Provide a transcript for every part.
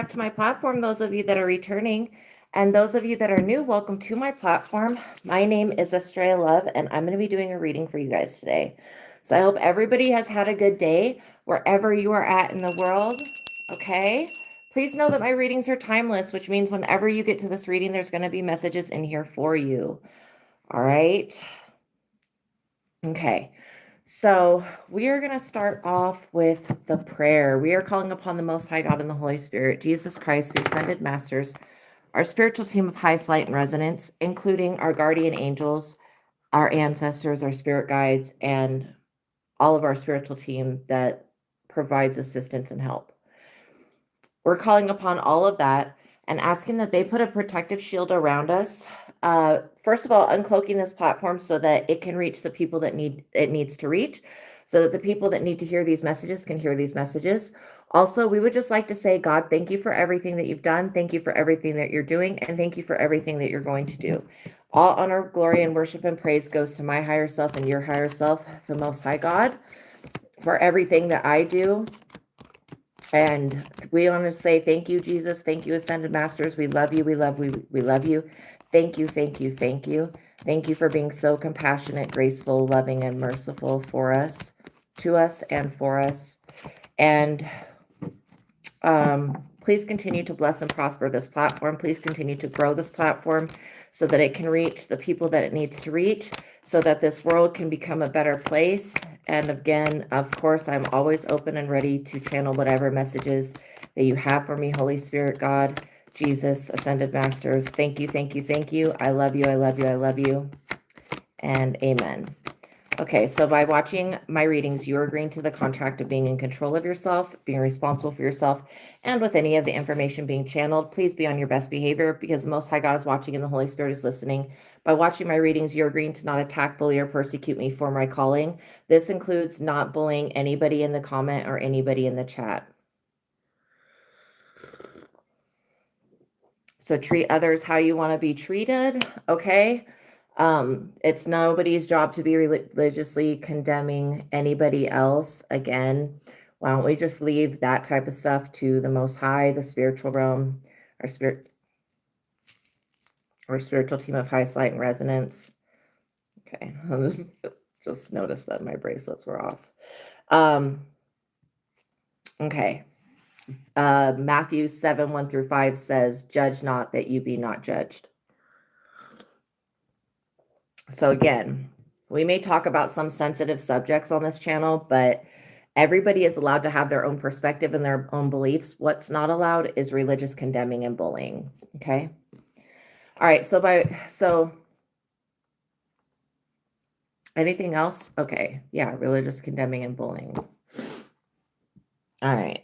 back to my platform, those of you that are returning. And those of you that are new, welcome to my platform. My name is Astraea Love, and I'm going to be doing a reading for you guys today. So I hope everybody has had a good day wherever you are at in the world, okay? Please know that my readings are timeless, which means whenever you get to this reading, there's going to be messages in here for you, all right? Okay. So we are going to start off with the prayer. We are calling upon the Most High God and the Holy Spirit, Jesus Christ, the Ascended Masters, our spiritual team of highest light and resonance, including our guardian angels, our ancestors, our spirit guides, and all of our spiritual team that provides assistance and help. We're calling upon all of that and asking that they put a protective shield around us. First of all, uncloaking this platform so that it can reach the people that it needs to reach, so that the people that need to hear these messages can hear these messages. Also, we would just like to say, God, thank you for everything that you've done. Thank you for everything that you're doing. And thank you for everything that you're going to do. All honor, glory, and worship and praise goes to my higher self and your higher self, the Most High God, for everything that I do. And we want to say thank you, Jesus. Thank you, Ascended Masters. We love you. We love you. Thank you, thank you, thank you. Thank you for being so compassionate, graceful, loving, and merciful for us, to us, and for us. And please continue to bless and prosper this platform. Please continue to grow this platform so that it can reach the people that it needs to reach, so that this world can become a better place. And again, of course, I'm always open and ready to channel whatever messages that you have for me, Holy Spirit, God, Jesus, Ascended Masters. Thank you, thank you, thank you. I love you, I love you, I love you. And amen. Okay, so by watching my readings, you are agreeing to the contract of being in control of yourself, being responsible for yourself, and with any of the information being channeled, please be on your best behavior because the Most High God is watching and the Holy Spirit is listening. By watching my readings, you're agreeing to not attack, bully, or persecute me for my calling. This includes not bullying anybody in the comment or anybody in the chat. So treat others how you want to be treated, okay? It's nobody's job to be religiously condemning anybody else. Again, why don't we just leave that type of stuff to the Most High, the spiritual realm, our spiritual team of highest light and resonance. Okay, just noticed that my bracelets were off. Okay. Matthew 7:1-5 says, judge not that you be not judged. So again, we may talk about some sensitive subjects on this channel, but everybody is allowed to have their own perspective and their own beliefs. What's not allowed is religious condemning and bullying. Okay. All right. So anything else? Okay. Yeah. Religious condemning and bullying. All right.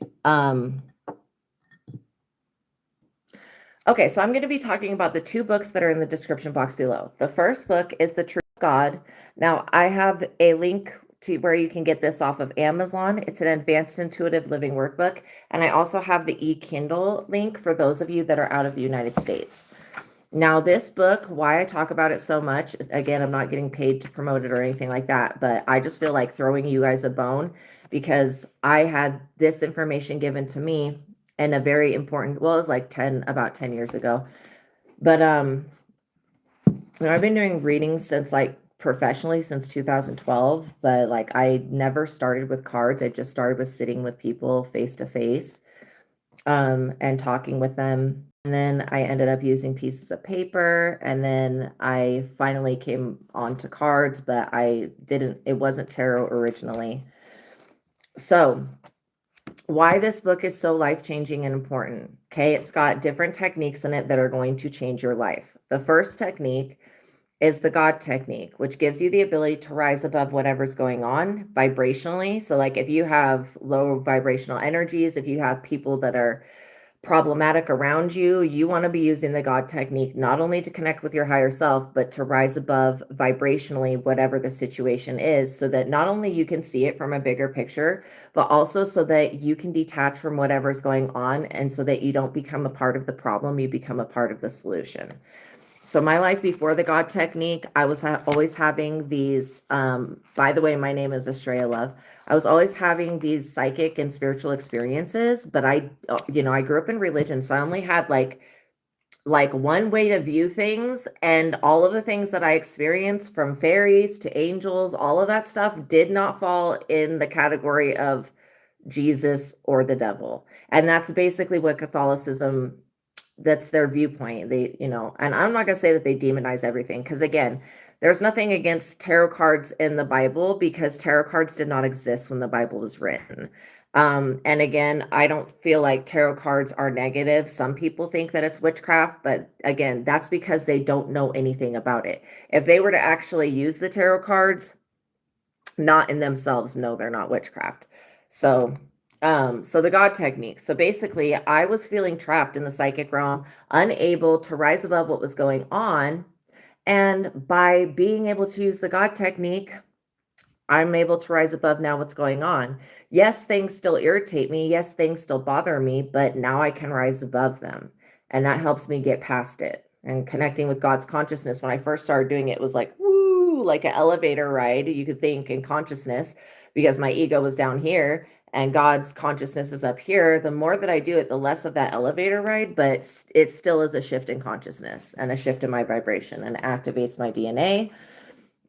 Okay, so I'm going to be talking about the two books that are in the description box below. The first book is The Truth of God. Now, I have a link to where you can get this off of Amazon. It's an advanced intuitive living workbook. And I also have the e-Kindle link for those of you that are out of the United States. Now, this book, why I talk about it so much, again, I'm not getting paid to promote it or anything like that, but I just feel like throwing you guys a bone because I had this information given to me and a very important, well, it was like about 10 years ago. But I've been doing readings since professionally since 2012, but I never started with cards. I just started with sitting with people face to face and talking with them. And then I ended up using pieces of paper, and then I finally came onto cards, but it wasn't tarot originally. So why this book is so life-changing and important. Okay, it's got different techniques in it that are going to change your life. The first technique is the God technique, which gives you the ability to rise above whatever's going on vibrationally. So if you have low vibrational energies, if you have people that are problematic around you, you want to be using the God technique, not only to connect with your higher self, but to rise above vibrationally, whatever the situation is, so that not only you can see it from a bigger picture, but also so that you can detach from whatever's going on. And so that you don't become a part of the problem, you become a part of the solution. So my life before the God technique, I was always having these, by the way, my name is Astraea Love. I was always having these psychic and spiritual experiences, but I grew up in religion. So I only had like one way to view things, and all of the things that I experienced, from fairies to angels, all of that stuff did not fall in the category of Jesus or the devil. And that's basically what Catholicism, that's their viewpoint. And I'm not going to say that they demonize everything, because again, there's nothing against tarot cards in the Bible, because tarot cards did not exist when the Bible was written. And again, I don't feel like tarot cards are negative. Some people think that it's witchcraft, but again, that's because they don't know anything about it. If they were to actually use the tarot cards, not in themselves, no, they're not witchcraft. So the God technique. So basically, I was feeling trapped in the psychic realm, unable to rise above what was going on. And by being able to use the God technique, I'm able to rise above now what's going on. Yes, things still irritate me. Yes, things still bother me, but now I can rise above them. And that helps me get past it. And connecting with God's consciousness, when I first started doing it, was like, woo, like an elevator ride, you could think, in consciousness, because my ego was down here and God's consciousness is up here. The more that I do it, the less of that elevator ride, but it still is a shift in consciousness and a shift in my vibration, and activates my DNA,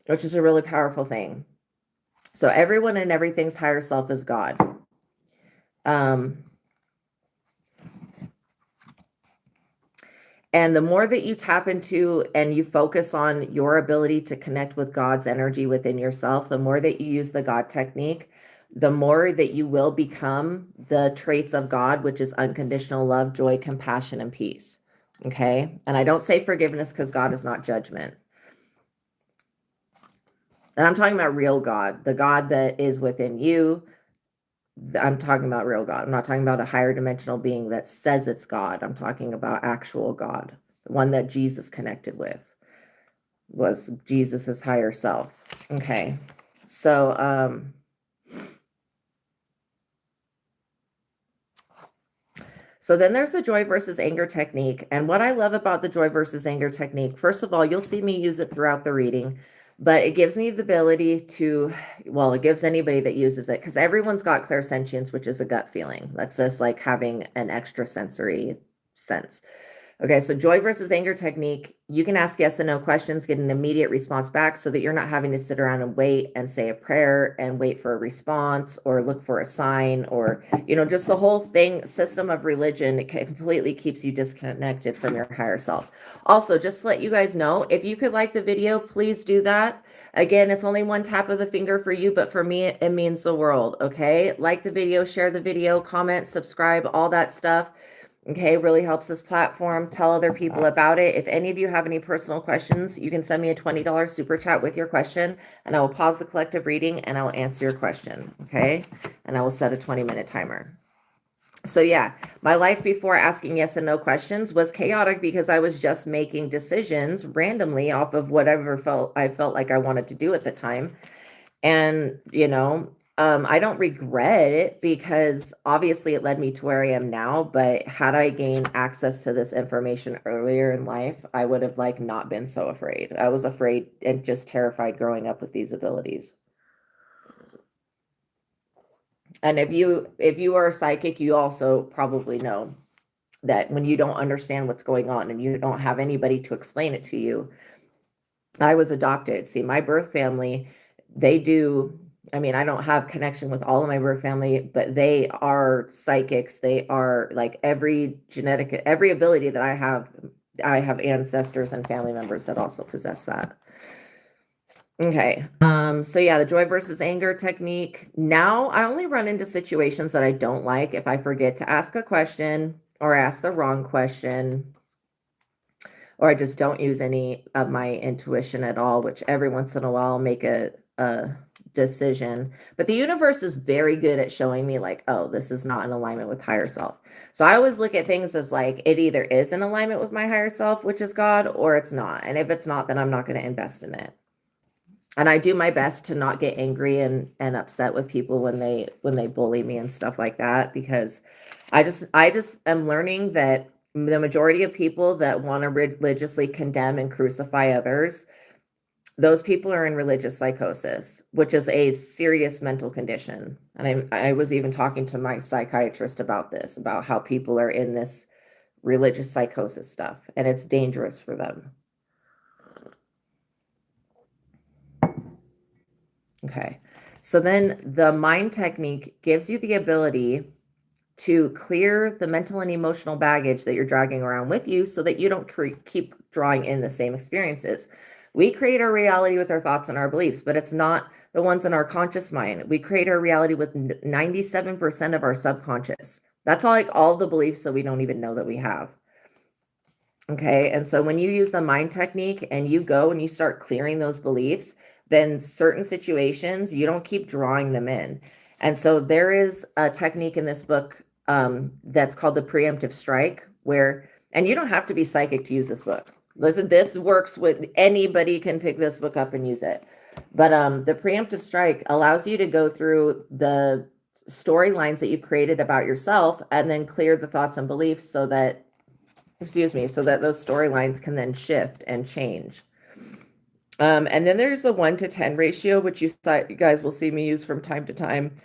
which is a really powerful thing. So everyone and everything's higher self is God. And the more that you tap into and you focus on your ability to connect with God's energy within yourself, the more that you use the God technique, the more that you will become the traits of God, which is unconditional love, joy, compassion, and peace. Okay. And I don't say forgiveness, because God is not judgment. And I'm talking about real God, the God that is within you. I'm talking about real God. I'm not talking about a higher dimensional being that says it's God. I'm talking about actual God, the one that Jesus connected with, was Jesus's higher self. Okay. So, so then there's the joy versus anger technique. And what I love about the joy versus anger technique, first of all, you'll see me use it throughout the reading, but it gives me the ability to, well, it gives anybody that uses it, because everyone's got clairsentience, which is a gut feeling. That's just like having an extra sensory sense. Okay, so joy versus anger technique, you can ask yes and no questions, get an immediate response back, so that you're not having to sit around and wait and say a prayer and wait for a response or look for a sign, or, just the whole system of religion. It completely keeps you disconnected from your higher self. Also, just to let you guys know, if you could like the video, please do that. Again, it's only one tap of the finger for you, but for me, it means the world. Okay, like the video, share the video, comment, subscribe, all that stuff. Okay, really helps this platform. Tell other people about it. If any of you have any personal questions, you can send me a $20 super chat with your question, and I will pause the collective reading and I will answer your question. Okay, and I will set a 20-minute timer. So yeah, my life before asking yes and no questions was chaotic, because I was just making decisions randomly off of whatever I felt like I wanted to do at the time. And, I don't regret it, because obviously it led me to where I am now. But had I gained access to this information earlier in life, I would have not been so afraid. I was afraid and just terrified growing up with these abilities. And if you are a psychic, you also probably know that when you don't understand what's going on and you don't have anybody to explain it to you. I was adopted. See, my birth family, they do. I mean, I don't have connection with all of my birth family, but they are psychics. They are like every ability that I have ancestors and family members that also possess that. Okay. So yeah, the joy versus anger technique. Now I only run into situations that I don't like if I forget to ask a question or ask the wrong question, or I just don't use any of my intuition at all, which every once in a while I'll make a decision. But the universe is very good at showing me oh, this is not in alignment with higher self. So I always look at things as it either is in alignment with my higher self, which is God, or it's not. And if it's not, then I'm not going to invest in it. And I do my best to not get angry and upset with people when they bully me and stuff like that, because I just am learning that the majority of people that want to religiously condemn and crucify others, those people are in religious psychosis, which is a serious mental condition. And I was even talking to my psychiatrist about this, about how people are in this religious psychosis stuff, and it's dangerous for them. Okay, so then the mind technique gives you the ability to clear the mental and emotional baggage that you're dragging around with you so that you don't keep drawing in the same experiences. We create our reality with our thoughts and our beliefs, but it's not the ones in our conscious mind. We create our reality with 97% of our subconscious. That's all the beliefs that we don't even know that we have. Okay, and so when you use the mind technique and you go and you start clearing those beliefs, then certain situations, you don't keep drawing them in. And so there is a technique in this book that's called the preemptive strike, and you don't have to be psychic to use this book. Listen, this works with anybody, can pick this book up and use it. But the preemptive strike allows you to go through the storylines that you've created about yourself and then clear the thoughts and beliefs so that those storylines can then shift and change. And then there's the 1 to 10 ratio, which you guys will see me use from time to time.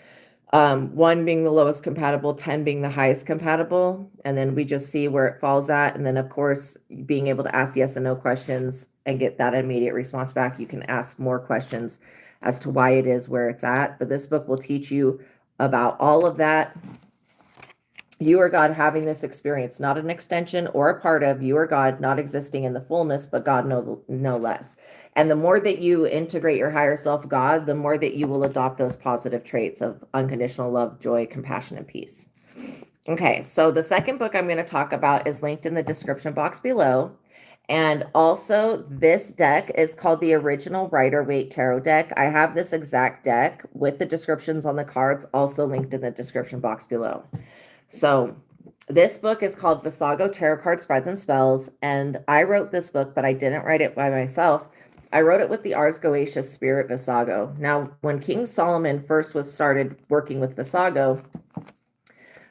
1 being the lowest compatible, 10 being the highest compatible. And then we just see where it falls at. And then, of course, being able to ask yes and no questions and get that immediate response back. You can ask more questions as to why it is where it's at. But this book will teach you about all of that. You are God having this experience, not an extension or a part of. You are God not existing in the fullness, but God no less. And the more that you integrate your higher self, God, the more that you will adopt those positive traits of unconditional love, joy, compassion, and peace. Okay, so the second book I'm going to talk about is linked in the description box below. And also this deck is called the Original Rider-Waite Tarot Deck. I have this exact deck with the descriptions on the cards also linked in the description box below. So this book is called Vassago Tarot Card Spreads and Spells, and I wrote this book, but I didn't write it by myself. I wrote it with the Ars Goetia spirit Vassago. Now, when King Solomon first started working with Vassago,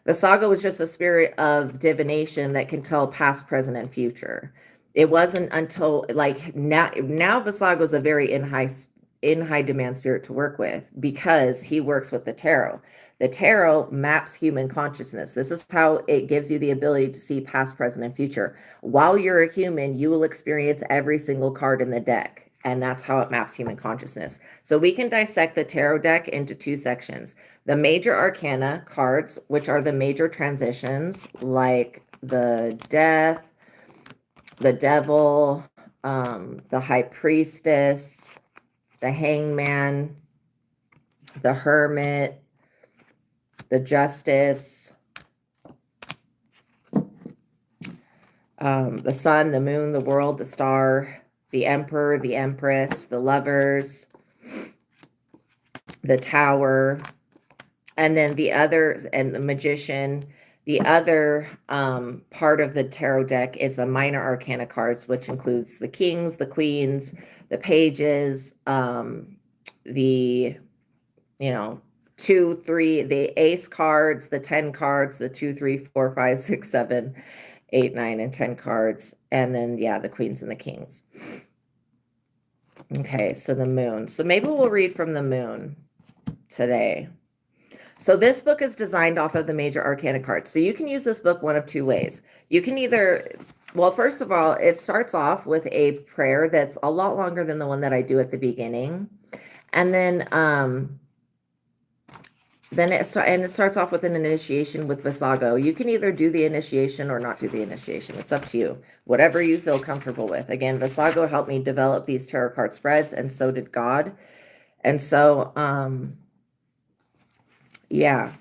Vassago was just a spirit of divination that can tell past, present, and future. It wasn't until now Vassago is a very in high demand spirit to work with because he works with the tarot. The tarot maps human consciousness. This is how it gives you the ability to see past, present, and future. While you're a human, you will experience every single card in the deck, and that's how it maps human consciousness. So we can dissect the tarot deck into 2 sections. The major arcana cards, which are the major transitions, like the Death, the Devil, the High Priestess, the Hangman, the Hermit, the Justice, the Sun, the Moon, the World, the Star, the Emperor, the Empress, the Lovers, the Tower, and then the other, and the Magician. The other part of the tarot deck is the minor arcana cards, which includes the Kings, the Queens, the Pages, the 2, 3, the ace cards, the 10 cards, the 2, 3, 4, 5, 6, 7, 8, 9, and 10 cards. And then, the queens and the kings. Okay, so the moon. So maybe we'll read from the moon today. So this book is designed off of the major arcana cards. So you can use this book one of 2 ways. You can either, well, first of all, it starts off with a prayer that's a lot longer than the one that I do at the beginning. And then it starts off with an initiation with Vassago. You can either do the initiation or not do the initiation. It's up to you. Whatever you feel comfortable with. Again, Vassago helped me develop these tarot card spreads, and so did God. And so, yeah.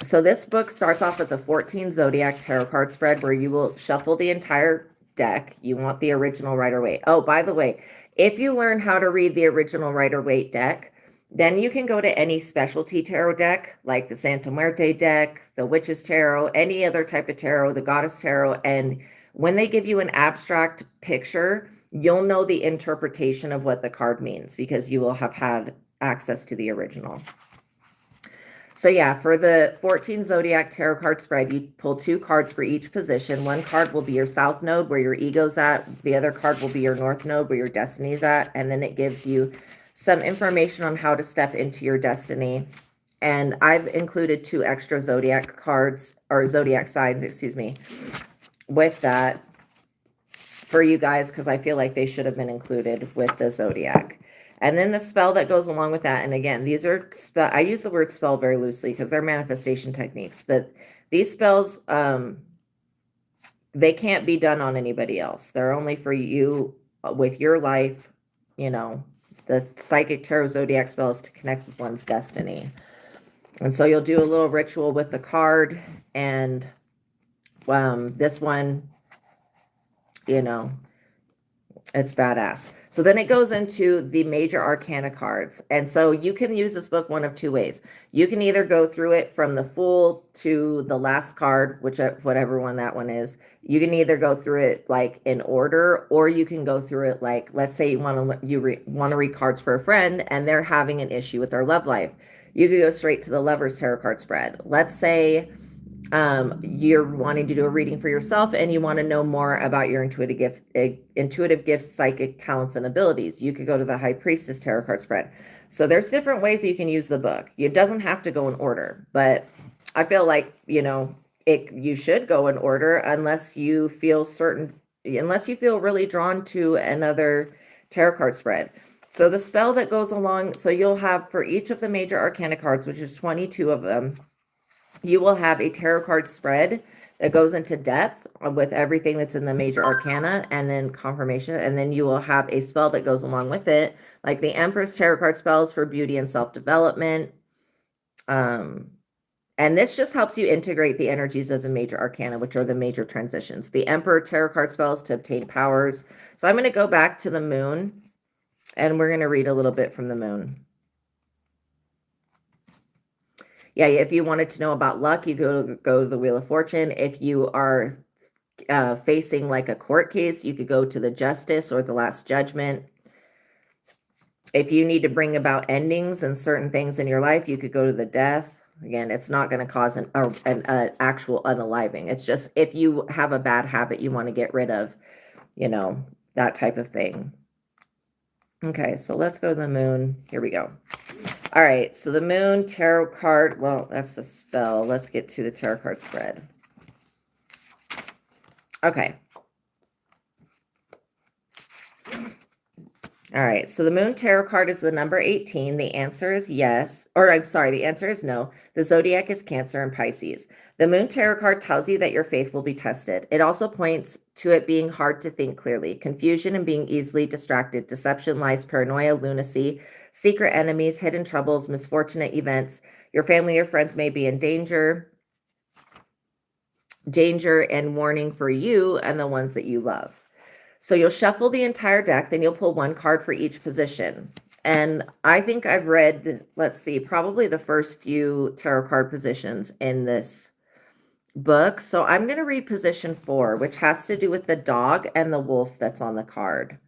So this book starts off with the 14 Zodiac Tarot card spread where you will shuffle the entire deck. You want the Original Rider-Waite. Oh, by the way, if you learn how to read the Original Rider-Waite deck, then you can go to any specialty tarot deck, like the Santa Muerte deck, the Witch's Tarot, any other type of tarot, the Goddess Tarot, and when they give you an abstract picture, you'll know the interpretation of what the card means because you will have had access to the original. So yeah, for the 14 zodiac tarot card spread, you pull 2 cards for each position. One card will be your south node where your ego's at. The other card will be your north node where your destiny's at. And then it gives you some information on how to step into your destiny. And I've included 2 extra zodiac cards, or zodiac signs, excuse me, with that for you guys, because I feel like they should have been included with the zodiac. And then the spell that goes along with that. And again, these are I use the word spell very loosely because they're manifestation techniques, but these spells, they can't be done on anybody else. They're only for you with your life. You know, the psychic tarot zodiac spells to connect with one's destiny. And so you'll do a little ritual with the card, and this one, you know, it's badass. So then it goes into the major arcana cards. And so you can use this book one of 2 ways. You can either go through it from the Fool to the last card, whatever one that one is. You can either go through it like in order, or you can go through it like, let's say you want to read cards for a friend and they're having an issue with their love life. You could go straight to the Lover's Tarot card spread. Let's say you're wanting to do a reading for yourself and you want to know more about your intuitive gifts, psychic talents, and abilities. You could go to the High Priestess Tarot card spread. So there's different ways you can use the book. It doesn't have to go in order, but I feel like, you know, you should go in order unless you feel really drawn to another tarot card spread. So the spell that goes along, so you'll have for each of the major arcana cards, which is 22 of them, you will have a tarot card spread that goes into depth with everything that's in the major arcana and then confirmation. And then you will have a spell that goes along with it, like the Empress tarot card spells for beauty and self-development. And this just helps you integrate the energies of the major arcana, which are the major transitions. The Emperor tarot card spells to obtain powers. So I'm going to go back to the moon and we're going to read a little bit from the moon. Yeah, if you wanted to know about luck, you go to the Wheel of Fortune. If you are facing like a court case, you could go to the Justice or the Last Judgment. If you need to bring about endings and certain things in your life, you could go to the Death. Again, it's not going to cause an actual unaliving. It's just if you have a bad habit you want to get rid of, you know, that type of thing. Okay, so let's go to the moon. Here we go. All right, so the moon tarot card, well, that's the spell. Let's get to the tarot card spread. Okay. All right, so the moon tarot card is the number 18. The answer is yes, or I'm sorry, the answer is no. The zodiac is Cancer and Pisces. The moon tarot card tells you that your faith will be tested. It also points to it being hard to think clearly, confusion and being easily distracted, deception, lies, paranoia, lunacy, secret enemies, hidden troubles, misfortunate events. Your family or friends may be in danger and warning for you and the ones that you love. So you'll shuffle the entire deck, then you'll pull 1 card for each position. And I think I've read, let's see, probably the first few tarot card positions in this book. So I'm going to read position 4, which has to do with the dog and the wolf that's on the card.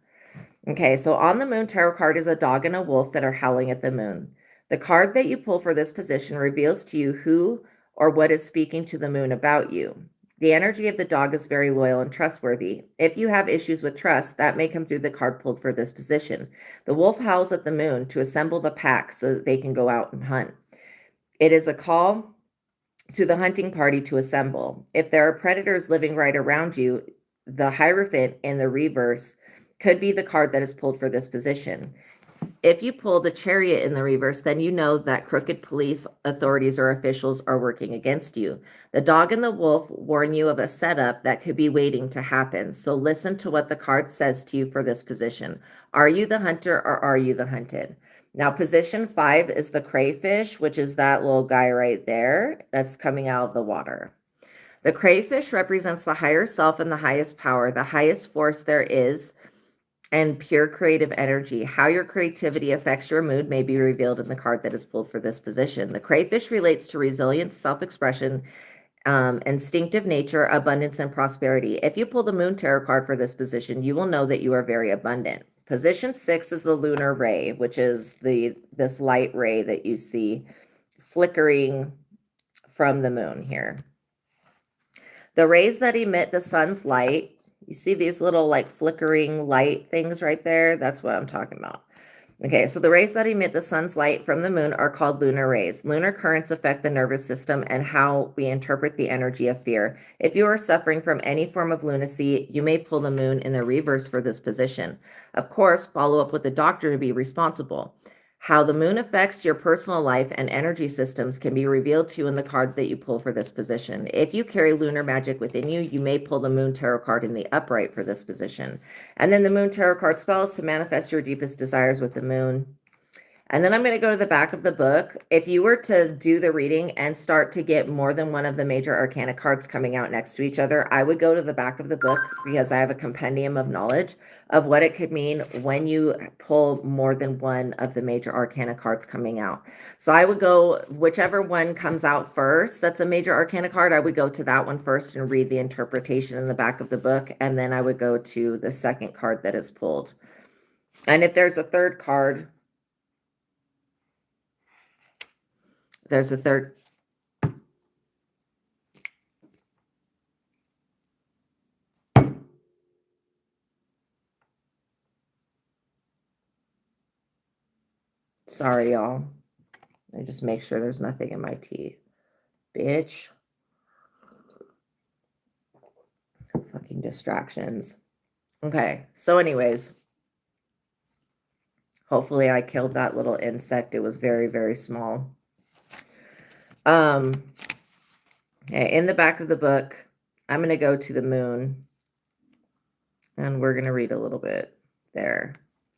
Okay, so on the moon tarot card is a dog and a wolf that are howling at the moon. The card that you pull for this position reveals to you who or what is speaking to the moon about you. The energy of the dog is very loyal and trustworthy. If you have issues with trust, that may come through the card pulled for this position. The wolf howls at the moon to assemble the pack so that they can go out and hunt. It is a call to the hunting party to assemble. If there are predators living right around you, the Hierophant in the reverse could be the card that is pulled for this position. If you pull the Chariot in the reverse, then you know that crooked police authorities or officials are working against you. The dog and the wolf warn you of a setup that could be waiting to happen. So listen to what the card says to you for this position. Are you the hunter or are you the hunted? Now, position 5 is the crayfish, which is that little guy right there that's coming out of the water. The crayfish represents the higher self and the highest power, the highest force there is, and pure creative energy. How your creativity affects your mood may be revealed in the card that is pulled for this position. The crayfish relates to resilience, self-expression, instinctive nature, abundance, and prosperity. If you pull the moon tarot card for this position, you will know that you are very abundant. Position 6 is the lunar ray, which is this light ray that you see flickering from the moon here. The rays that emit the sun's light, you see these little like flickering light things right there? That's what I'm talking about. Okay, so the rays that emit the sun's light from the moon are called lunar rays. Lunar currents affect the nervous system and how we interpret the energy of fear. If you are suffering from any form of lunacy, you may pull the moon in the reverse for this position. Of course, follow up with the doctor to be responsible. How the moon affects your personal life and energy systems can be revealed to you in the card that you pull for this position. If you carry lunar magic within you, you may pull the moon tarot card in the upright for this position. And then the moon tarot card spells to manifest your deepest desires with the moon. And then I'm going to go to the back of the book. If you were to do the reading and start to get more than one of the major arcana cards coming out next to each other, I would go to the back of the book because I have a compendium of knowledge of what it could mean when you pull more than one of the major arcana cards coming out. So I would go, whichever one comes out first, that's a major arcana card, I would go to that one first and read the interpretation in the back of the book. And then I would go to the second card that is pulled. And if there's a third card, there's a third. Sorry, y'all. I just make sure there's nothing in my tea. Bitch. Fucking distractions. Okay, so anyways. Hopefully I killed that little insect. It was very, very small. In the back of the book, I'm going to go to the moon and we're going to read a little bit there.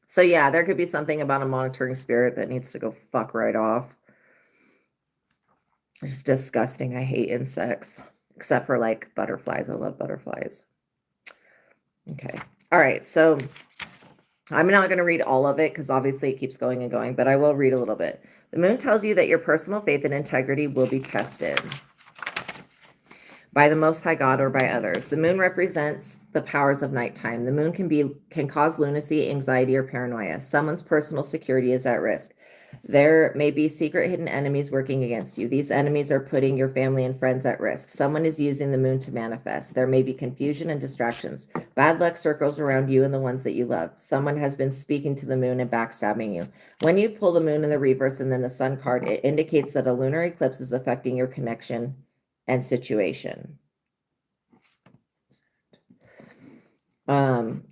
So yeah, there could be something about a monitoring spirit that needs to go fuck right off. It's just disgusting. I hate insects, except for like butterflies. I love butterflies. Okay. All right. So I'm not going to read all of it because obviously it keeps going and going, but I will read a little bit. The moon tells you that your personal faith and integrity will be tested by the Most High God or by others. The moon represents the powers of nighttime. The moon can cause lunacy, anxiety, or paranoia. Someone's personal security is at risk. There may be secret hidden enemies working against you. These enemies are putting your family and friends at risk. Someone is using the moon to manifest. There may be confusion and distractions. Bad luck circles around you and the ones that you love. Someone has been speaking to the moon and backstabbing you. When you pull the moon in the reverse and then the sun card, it indicates that a lunar eclipse is affecting your connection and situation.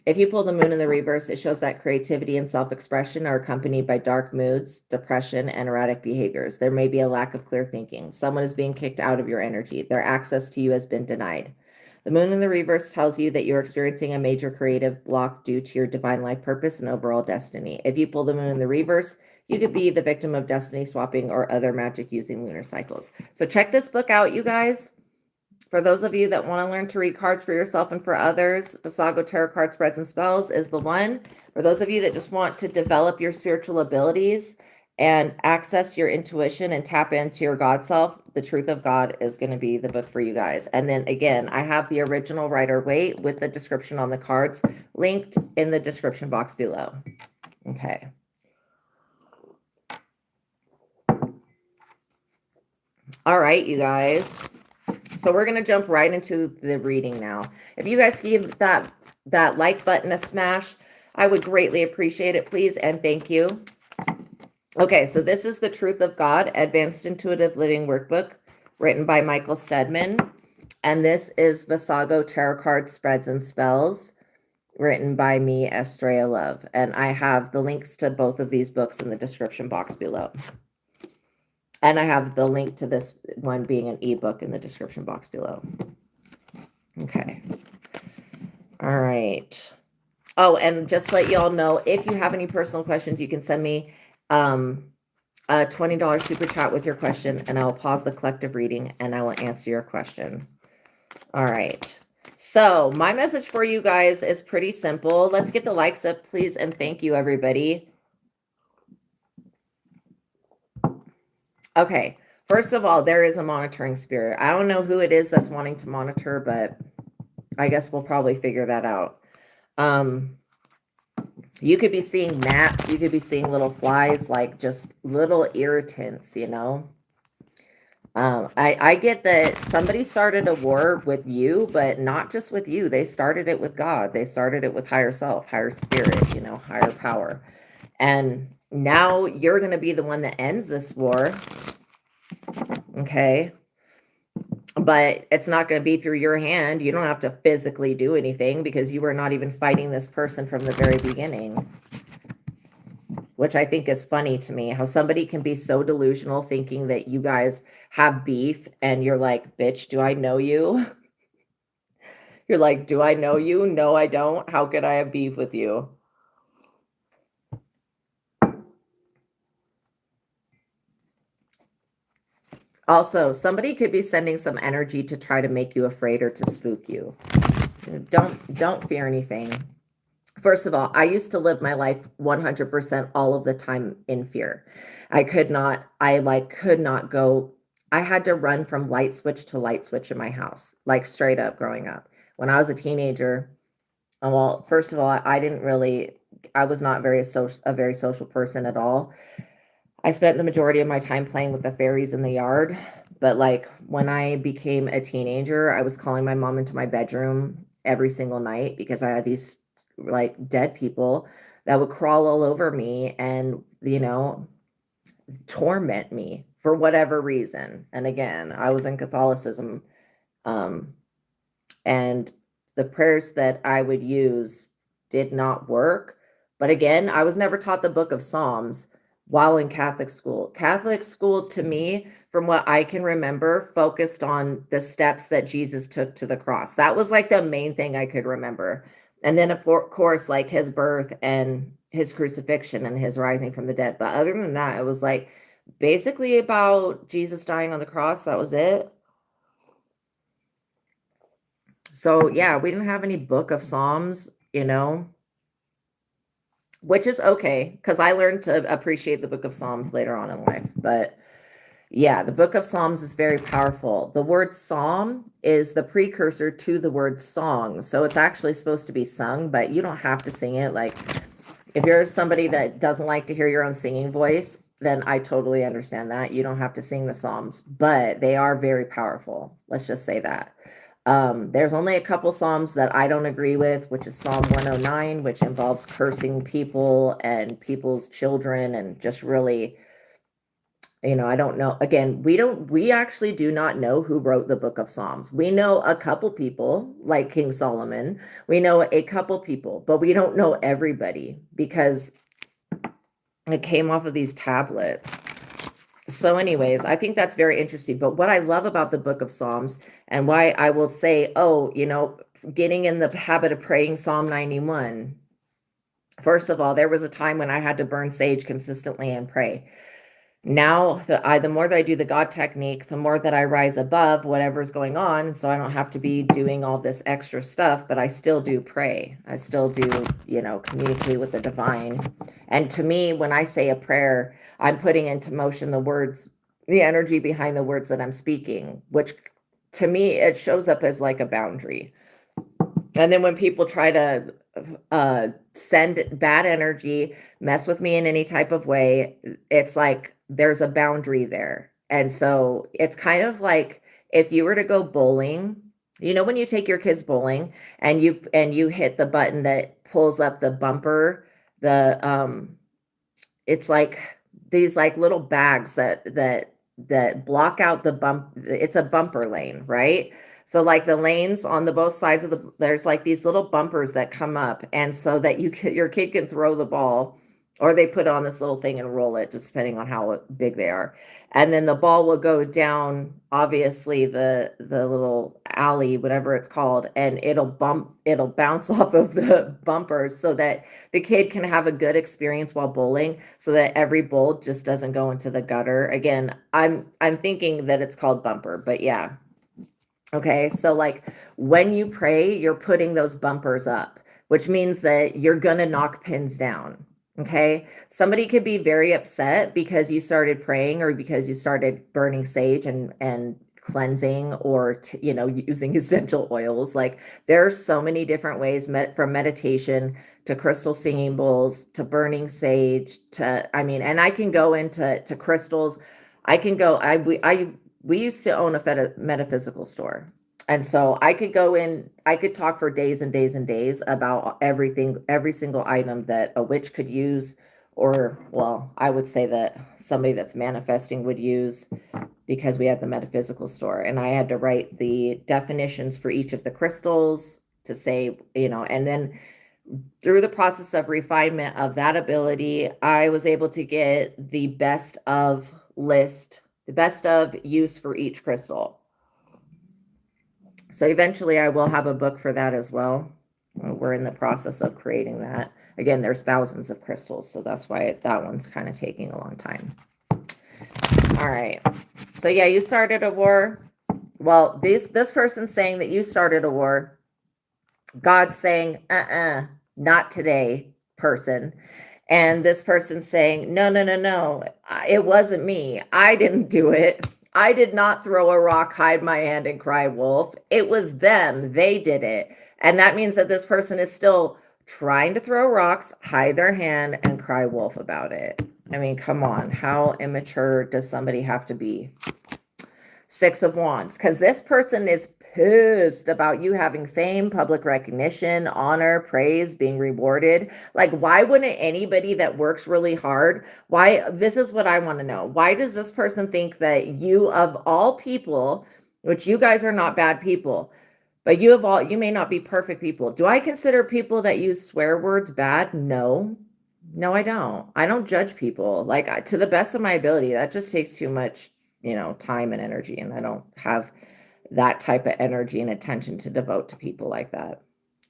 If you pull the moon in the reverse, it shows that creativity and self-expression are accompanied by dark moods, depression, and erratic behaviors. There may be a lack of clear thinking. Someone is being kicked out of your energy. Their access to you has been denied. The moon in the reverse tells you that you're experiencing a major creative block due to your divine life purpose and overall destiny. If you pull the moon in the reverse, you could be the victim of destiny swapping or other magic using lunar cycles. So check this book out, you guys. For those of you that want to learn to read cards for yourself and for others, Vassago Tarot Card Spreads and Spells is the one. For those of you that just want to develop your spiritual abilities and access your intuition and tap into your God self, The Truth of God is going to be the book for you guys. And then again, I have the original Rider-Waite with the description on the cards linked in the description box below. Okay. All right, you guys. So we're going to jump right into the reading now. If you guys give that like button a smash, I would greatly appreciate it, please, and thank you. Okay, so this is The Truth of God, Advanced Intuitive Living Workbook, written by Michael Steadman. And this is Vassago Tarot Card Spreads and Spells, written by me, Astraea Love. And I have the links to both of these books in the description box below. And I have the link to this one being an ebook in the description box below. Okay. All right. Oh, and just to let y'all know, if you have any personal questions, you can send me a $20 super chat with your question, and I will pause the collective reading, and I will answer your question. All right. So my message for you guys is pretty simple. Let's get the likes up, please, and thank you, everybody. Okay, first of all, there is a monitoring spirit. I don't know who it is that's wanting to monitor, but I guess we'll probably figure that out. You could be seeing gnats. You could be seeing little flies, like just little irritants, you know. I get that somebody started a war with you, but not just with you. They started it with God. They started it with higher self, higher spirit, you know, higher power. And now you're going to be the one that ends this war. Okay. But it's not going to be through your hand. You don't have to physically do anything because you were not even fighting this person from the very beginning. Which I think is funny to me, how somebody can be so delusional thinking that you guys have beef and you're like, bitch, do I know you? You're like, do I know you? No, I don't. How could I have beef with you? Also, somebody could be sending some energy to try to make you afraid or to spook you. Don't fear anything. First of all, I used to live my life 100% all of the time in fear. I could not go. I had to run from light switch to light switch in my house, like straight up growing up. When I was a teenager, well, first of all, I was not a very social person at all. I spent the majority of my time playing with the fairies in the yard. But like when I became a teenager, I was calling my mom into my bedroom every single night because I had these like dead people that would crawl all over me and, you know, torment me for whatever reason. And again, I was in Catholicism, and the prayers that I would use did not work. But again, I was never taught the book of Psalms while in Catholic school. Catholic school, to me, from what I can remember, focused on the steps that Jesus took to the cross. That was like the main thing I could remember. And then, of course, like his birth and his crucifixion and his rising from the dead. But other than that, it was like basically about Jesus dying on the cross. That was it. So yeah, we didn't have any book of Psalms, you know, which is okay because I learned to appreciate the book of Psalms later on in life. But yeah, the book of Psalms is very powerful. The word psalm is the precursor to the word song. So it's actually supposed to be sung, but you don't have to sing it. Like if you're somebody that doesn't like to hear your own singing voice, then I totally understand that. You don't have to sing the Psalms, but they are very powerful. Let's just say that. There's only a couple Psalms that I don't agree with, which is Psalm 109, which involves cursing people and people's children and just really, you know, I don't know. Again, we actually do not know who wrote the book of Psalms. We know a couple people like King Solomon. We know a couple people, but we don't know everybody because it came off of these tablets. So anyways, I think that's very interesting. But what I love about the book of Psalms and why I will say, oh, you know, getting in the habit of praying Psalm 91. First of all, there was a time when I had to burn sage consistently and pray. Now, the more that I do the God technique, the more that I rise above whatever's going on. So I don't have to be doing all this extra stuff, but I still do pray. I still do, you know, communicate with the divine. And to me, when I say a prayer, I'm putting into motion the words, the energy behind the words that I'm speaking, which to me, it shows up as like a boundary. And then when people try to send bad energy, mess with me in any type of way, it's like there's a boundary there. And so it's kind of like if you were to go bowling, you know, when you take your kids bowling and you hit the button that pulls up the bumper, it's like these like little bags that block out the bump. It's a bumper lane, right? So like the lanes on the both sides of there's like these little bumpers that come up. And so that your kid can throw the ball or they put on this little thing and roll it, just depending on how big they are. And then the ball will go down, obviously the little alley, whatever it's called, and it'll bounce off of the bumpers so that the kid can have a good experience while bowling, so that every bowl just doesn't go into the gutter. Again, I'm thinking that it's called bumper, but yeah. Okay, so like when you pray, you're putting those bumpers up, which means that you're gonna knock pins down. Okay, somebody could be very upset because you started praying or because you started burning sage and cleansing or you know, using essential oils. Like there are so many different ways, from meditation to crystal singing bowls to burning sage to, I mean, and I can go into crystals. I can go. we used to own a metaphysical store. And so I could go in, I could talk for days and days and days about everything, every single item that a witch could use, or, well, I would say that somebody that's manifesting would use, because we had the metaphysical store, and I had to write the definitions for each of the crystals to say, and then through the process of refinement of that ability, I was able to get the best of list, the best of use for each crystal. So eventually I will have a book for that as well. We're in the process of creating that. Again, there's thousands of crystals, so that's why that one's kind of taking a long time. All right. So yeah, you started a war. Well, this person's saying that you started a war. God's saying, not today, person. And this person's saying, no, it wasn't me. I didn't do it. I did not throw a rock, hide my hand, and cry wolf. It was them. They did it. And that means that this person is still trying to throw rocks, hide their hand, and cry wolf about it. I mean, come on. How immature does somebody have to be? Six of Wands. Because this person is pissed about you having fame, public recognition, honor, praise, being rewarded. Like, why wouldn't anybody that works really hard, this is what I want to know. Why does this person think that you, of all people, which you guys are not bad people, but you may not be perfect people. Do I consider people that use swear words bad? No, I don't. I don't judge people. Like, to the best of my ability. That just takes too much, time and energy. And I don't have that type of energy and attention to devote to people like that,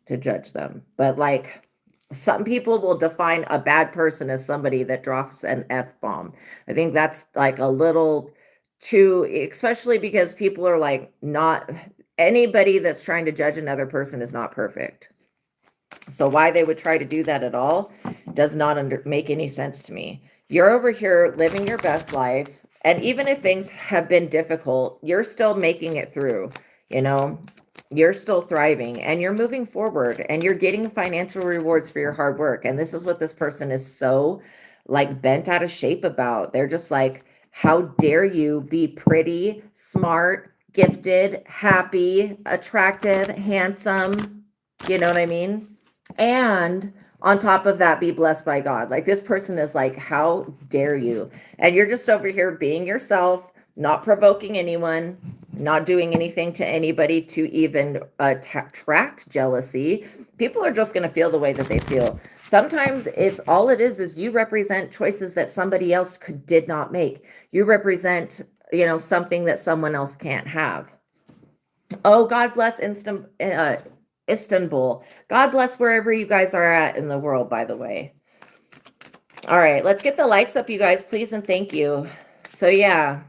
to judge them. But like, some people will define a bad person as somebody that drops an F-bomb. I think that's like a little too, especially because people are like, not anybody that's trying to judge another person is not perfect. So why they would try to do that at all does not make any sense to me. You're over here living your best life. And even if things have been difficult, you're still making it through, you're still thriving and you're moving forward and you're getting financial rewards for your hard work. And this is what this person is so like bent out of shape about. They're just like, how dare you be pretty, smart, gifted, happy, attractive, handsome, you know what I mean? And on top of that, be blessed by God. Like, this person is like, how dare you? And you're just over here being yourself, not provoking anyone, not doing anything to anybody to even attract jealousy. People are just going to feel the way that they feel. Sometimes all it is you represent choices that somebody else did not make. You represent, something that someone else can't have. Oh, God bless Istanbul. God bless wherever you guys are at in the world, by the way. All right, let's get the likes up, you guys, please, and thank you. So yeah,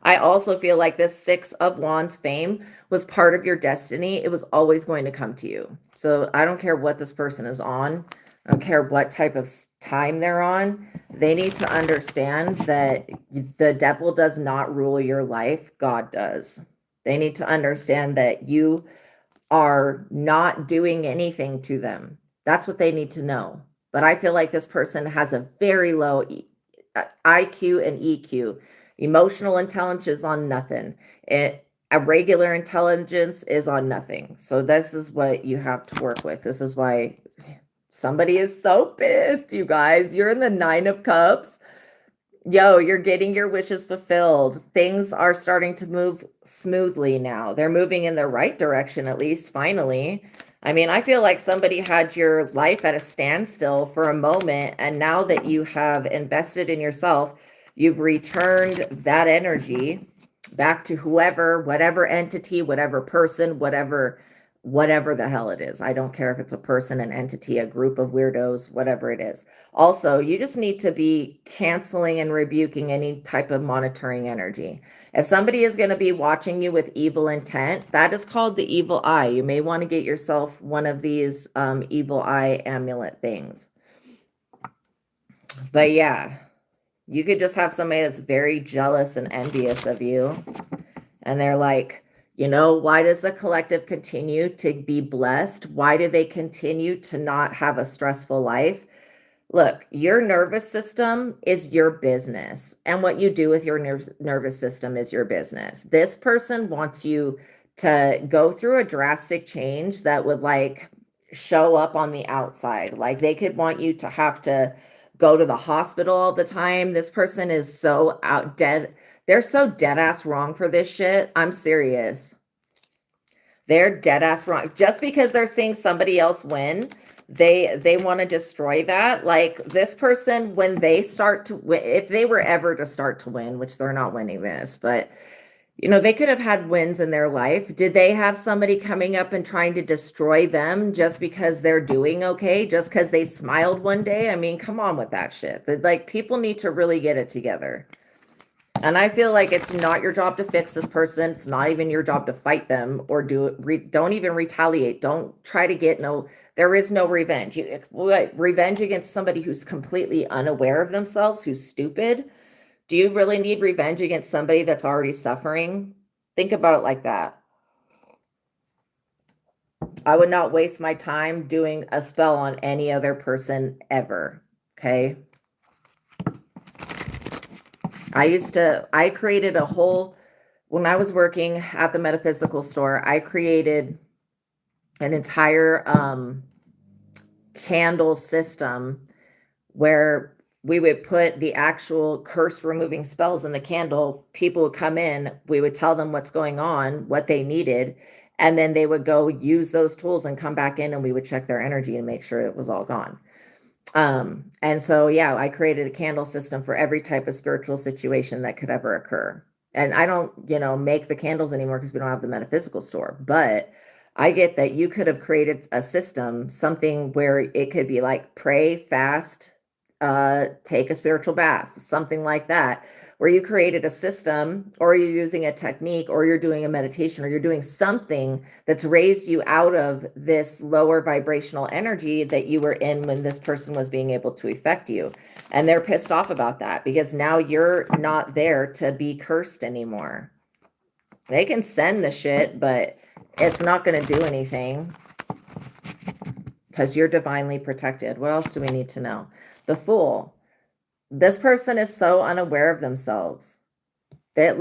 I also feel like this Six of Wands fame was part of your destiny. It was always going to come to you. So I don't care what this person is on. I don't care what type of time they're on. They need to understand that the devil does not rule your life. God does. They need to understand that you are not doing anything to them. That's what they need to know. But I feel like this person has a very low IQ and EQ. Emotional intelligence is on nothing. A regular intelligence is on nothing. So this is what you have to work with. This is why somebody is so pissed, you guys. You're in the Nine of Cups. Yo, you're getting your wishes fulfilled. Things are starting to move smoothly now. They're moving in the right direction, at least, finally. I mean, I feel like somebody had your life at a standstill for a moment, and now that you have invested in yourself, you've returned that energy back to whoever, whatever entity, whatever person, whatever the hell it is. I don't care if it's a person, an entity, a group of weirdos, whatever it is. Also, you just need to be canceling and rebuking any type of monitoring energy. If somebody is going to be watching you with evil intent, that is called the evil eye. You may want to get yourself one of these evil eye amulet things. But yeah, you could just have somebody that's very jealous and envious of you. And they're like, why does the collective continue to be blessed? Why do they continue to not have a stressful life? Look, your nervous system is your business, and what you do with your nervous system is your business. This person wants you to go through a drastic change that would like show up on the outside. Like they could want you to have to go to the hospital all the time. This person is so out dead. They're so dead ass wrong for this shit. I'm serious. They're dead ass wrong. Just because they're seeing somebody else win, they want to destroy that. Like this person, when they start to win, if they were ever to start to win, which they're not winning this, but you know, they could have had wins in their life. Did they have somebody coming up and trying to destroy them just because they're doing okay, just because they smiled one day? I mean, come on with that shit. Like people need to really get it together. And I feel like it's not your job to fix this person. It's not even your job to fight them or don't even retaliate. Don't try to get there is no revenge. Revenge against somebody who's completely unaware of themselves, who's stupid. Do you really need revenge against somebody that's already suffering? Think about it like that. I would not waste my time doing a spell on any other person ever. Okay. I created a whole, when I was working at the metaphysical store, I created an entire candle system where we would put the actual curse removing spells in the candle. People would come in, we would tell them what's going on, what they needed, and then they would go use those tools and come back in and we would check their energy and make sure it was all gone. And so, yeah, I created a candle system for every type of spiritual situation that could ever occur. And I don't, make the candles anymore because we don't have the metaphysical store, but I get that you could have created a system, something where it could be like pray, fast, take a spiritual bath, something like that, where you created a system or you're using a technique or you're doing a meditation or you're doing something that's raised you out of this lower vibrational energy that you were in when this person was being able to affect you. And they're pissed off about that because now you're not there to be cursed anymore. They can send the shit, but it's not going to do anything because you're divinely protected. What else do we need to know? The Fool. This person is so unaware of themselves that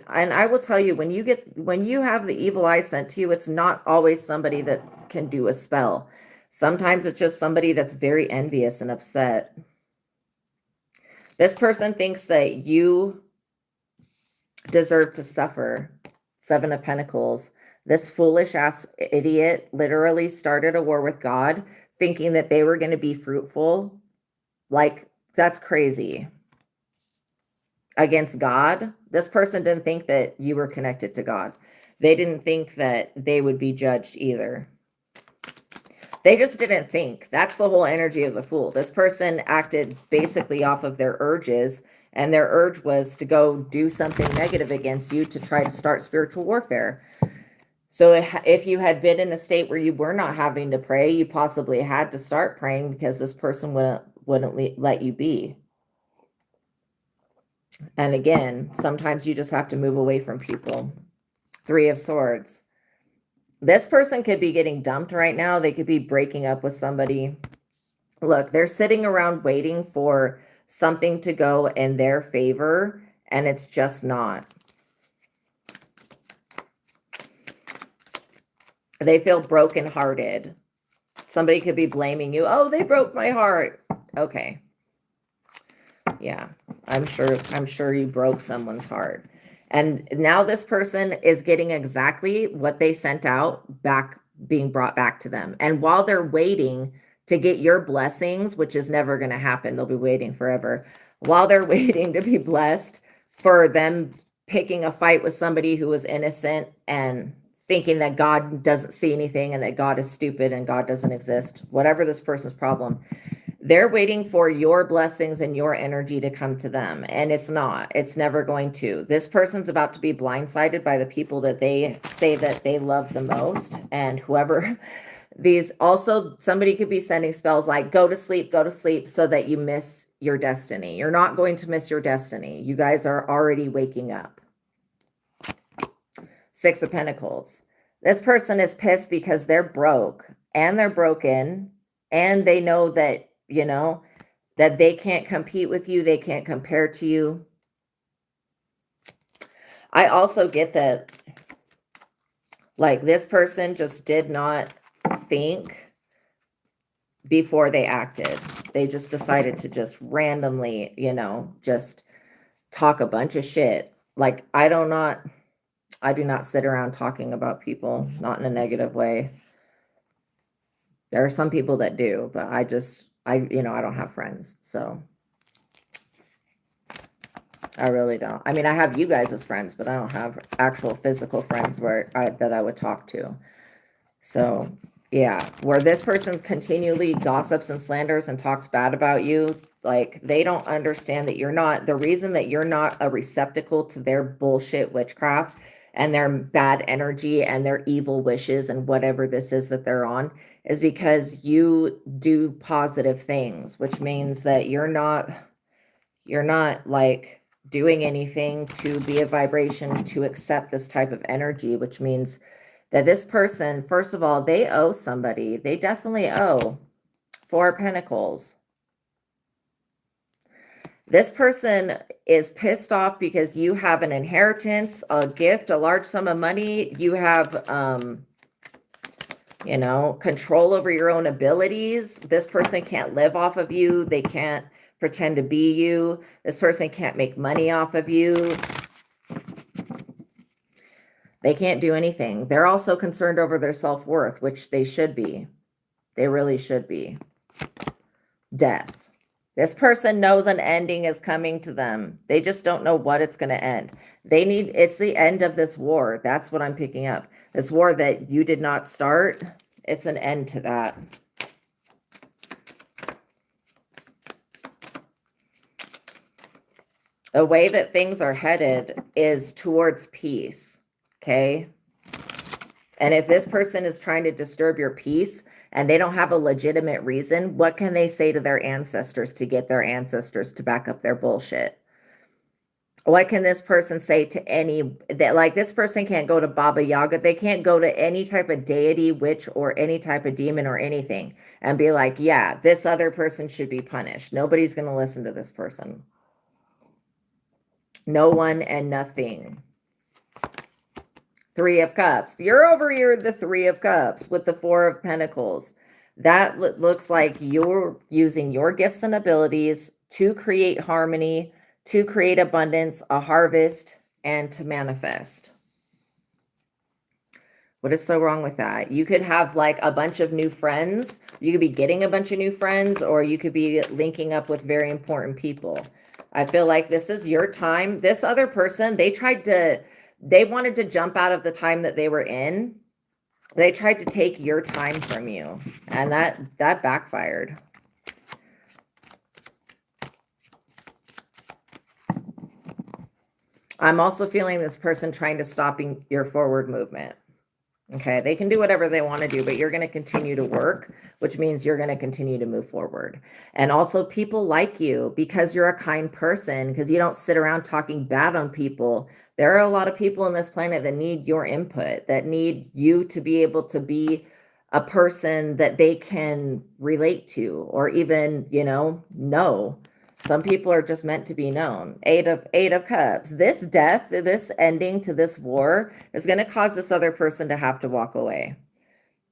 and I will tell you, when you have the evil eye sent to you, it's not always somebody that can do a spell. Sometimes it's just somebody that's very envious and upset. This person thinks that you deserve to suffer. 7 of Pentacles. This foolish ass idiot literally started a war with God thinking that they were going to be fruitful. Like, that's crazy. Against God. This person didn't think that you were connected to God. They didn't think that they would be judged either. They just didn't think. That's the whole energy of the Fool. This person acted basically off of their urges, and their urge was to go do something negative against you to try to start spiritual warfare. So if you had been in a state where you were not having to pray, you possibly had to start praying because this person wouldn't let you be. And again, sometimes you just have to move away from people. 3 of Swords. This person could be getting dumped right now. They could be breaking up with somebody. Look, they're sitting around waiting for something to go in their favor, and it's just not. They feel brokenhearted. Somebody could be blaming you. Oh, they broke my heart. Okay. Yeah, I'm sure you broke someone's heart. And now this person is getting exactly what they sent out back, being brought back to them. And while they're waiting to get your blessings, which is never going to happen, they'll be waiting forever. While they're waiting to be blessed for them picking a fight with somebody who was innocent and thinking that God doesn't see anything and that God is stupid and God doesn't exist, whatever this person's problem, they're waiting for your blessings and your energy to come to them. And it's not. It's never going to. This person's about to be blindsided by the people that they say that they love the most. And whoever also, somebody could be sending spells like go to sleep so that you miss your destiny. You're not going to miss your destiny. You guys are already waking up. 6 of Pentacles. This person is pissed because they're broke and they're broken and they know that, that they can't compete with you, they can't compare to you. I also get that, like, this person just did not think before they acted. They just decided to just randomly, you know, just talk a bunch of shit. Like, I do not sit around talking about people, not in a negative way. There are some people that do, but I don't have friends, so I really don't. I mean, I have you guys as friends, but I don't have actual physical friends that I would talk to. So, yeah, where this person continually gossips and slanders and talks bad about you, like, they don't understand that the reason that you're not a receptacle to their bullshit witchcraft and their bad energy and their evil wishes and whatever this is that they're on is because you do positive things, which means that you're not like doing anything to be a vibration to accept this type of energy, which means that this person, first of all, they owe somebody. They definitely owe. 4 of Pentacles. This person is pissed off because you have an inheritance, a gift, a large sum of money. You have, control over your own abilities. This person can't live off of you. They can't pretend to be you. This person can't make money off of you. They can't do anything. They're also concerned over their self-worth, which they should be. They really should be. Death. This person knows an ending is coming to them. They just don't know what it's going to end. It's the end of this war. That's what I'm picking up. This war that you did not start, it's an end to that. The way that things are headed is towards peace. Okay. And if this person is trying to disturb your peace and they don't have a legitimate reason, what can they say to their ancestors to get their ancestors to back up their bullshit? What can this person say to this person can't go to Baba Yaga. They can't go to any type of deity, witch, or any type of demon or anything and be like, yeah, this other person should be punished. Nobody's going to listen to this person. No one and nothing. 3 of Cups. You're over here, the 3 of Cups with the 4 of Pentacles. That looks like you're using your gifts and abilities to create harmony, to create abundance, a harvest, and to manifest. What is so wrong with that? You could have like a bunch of new friends. You could be getting a bunch of new friends, or you could be linking up with very important people. I feel like this is your time. This other person, they wanted to jump out of the time that they were in. They tried to take your time from you, and that backfired. I'm also feeling this person trying to stop your forward movement. Okay, they can do whatever they want to do, but you're going to continue to work, which means you're going to continue to move forward. And also people like you because you're a kind person, because you don't sit around talking bad on people. There are a lot of people on this planet that need your input, that need you to be able to be a person that they can relate to, or even, know. Some people are just meant to be known. 8 of Cups. This death, this ending to this war is going to cause this other person to have to walk away.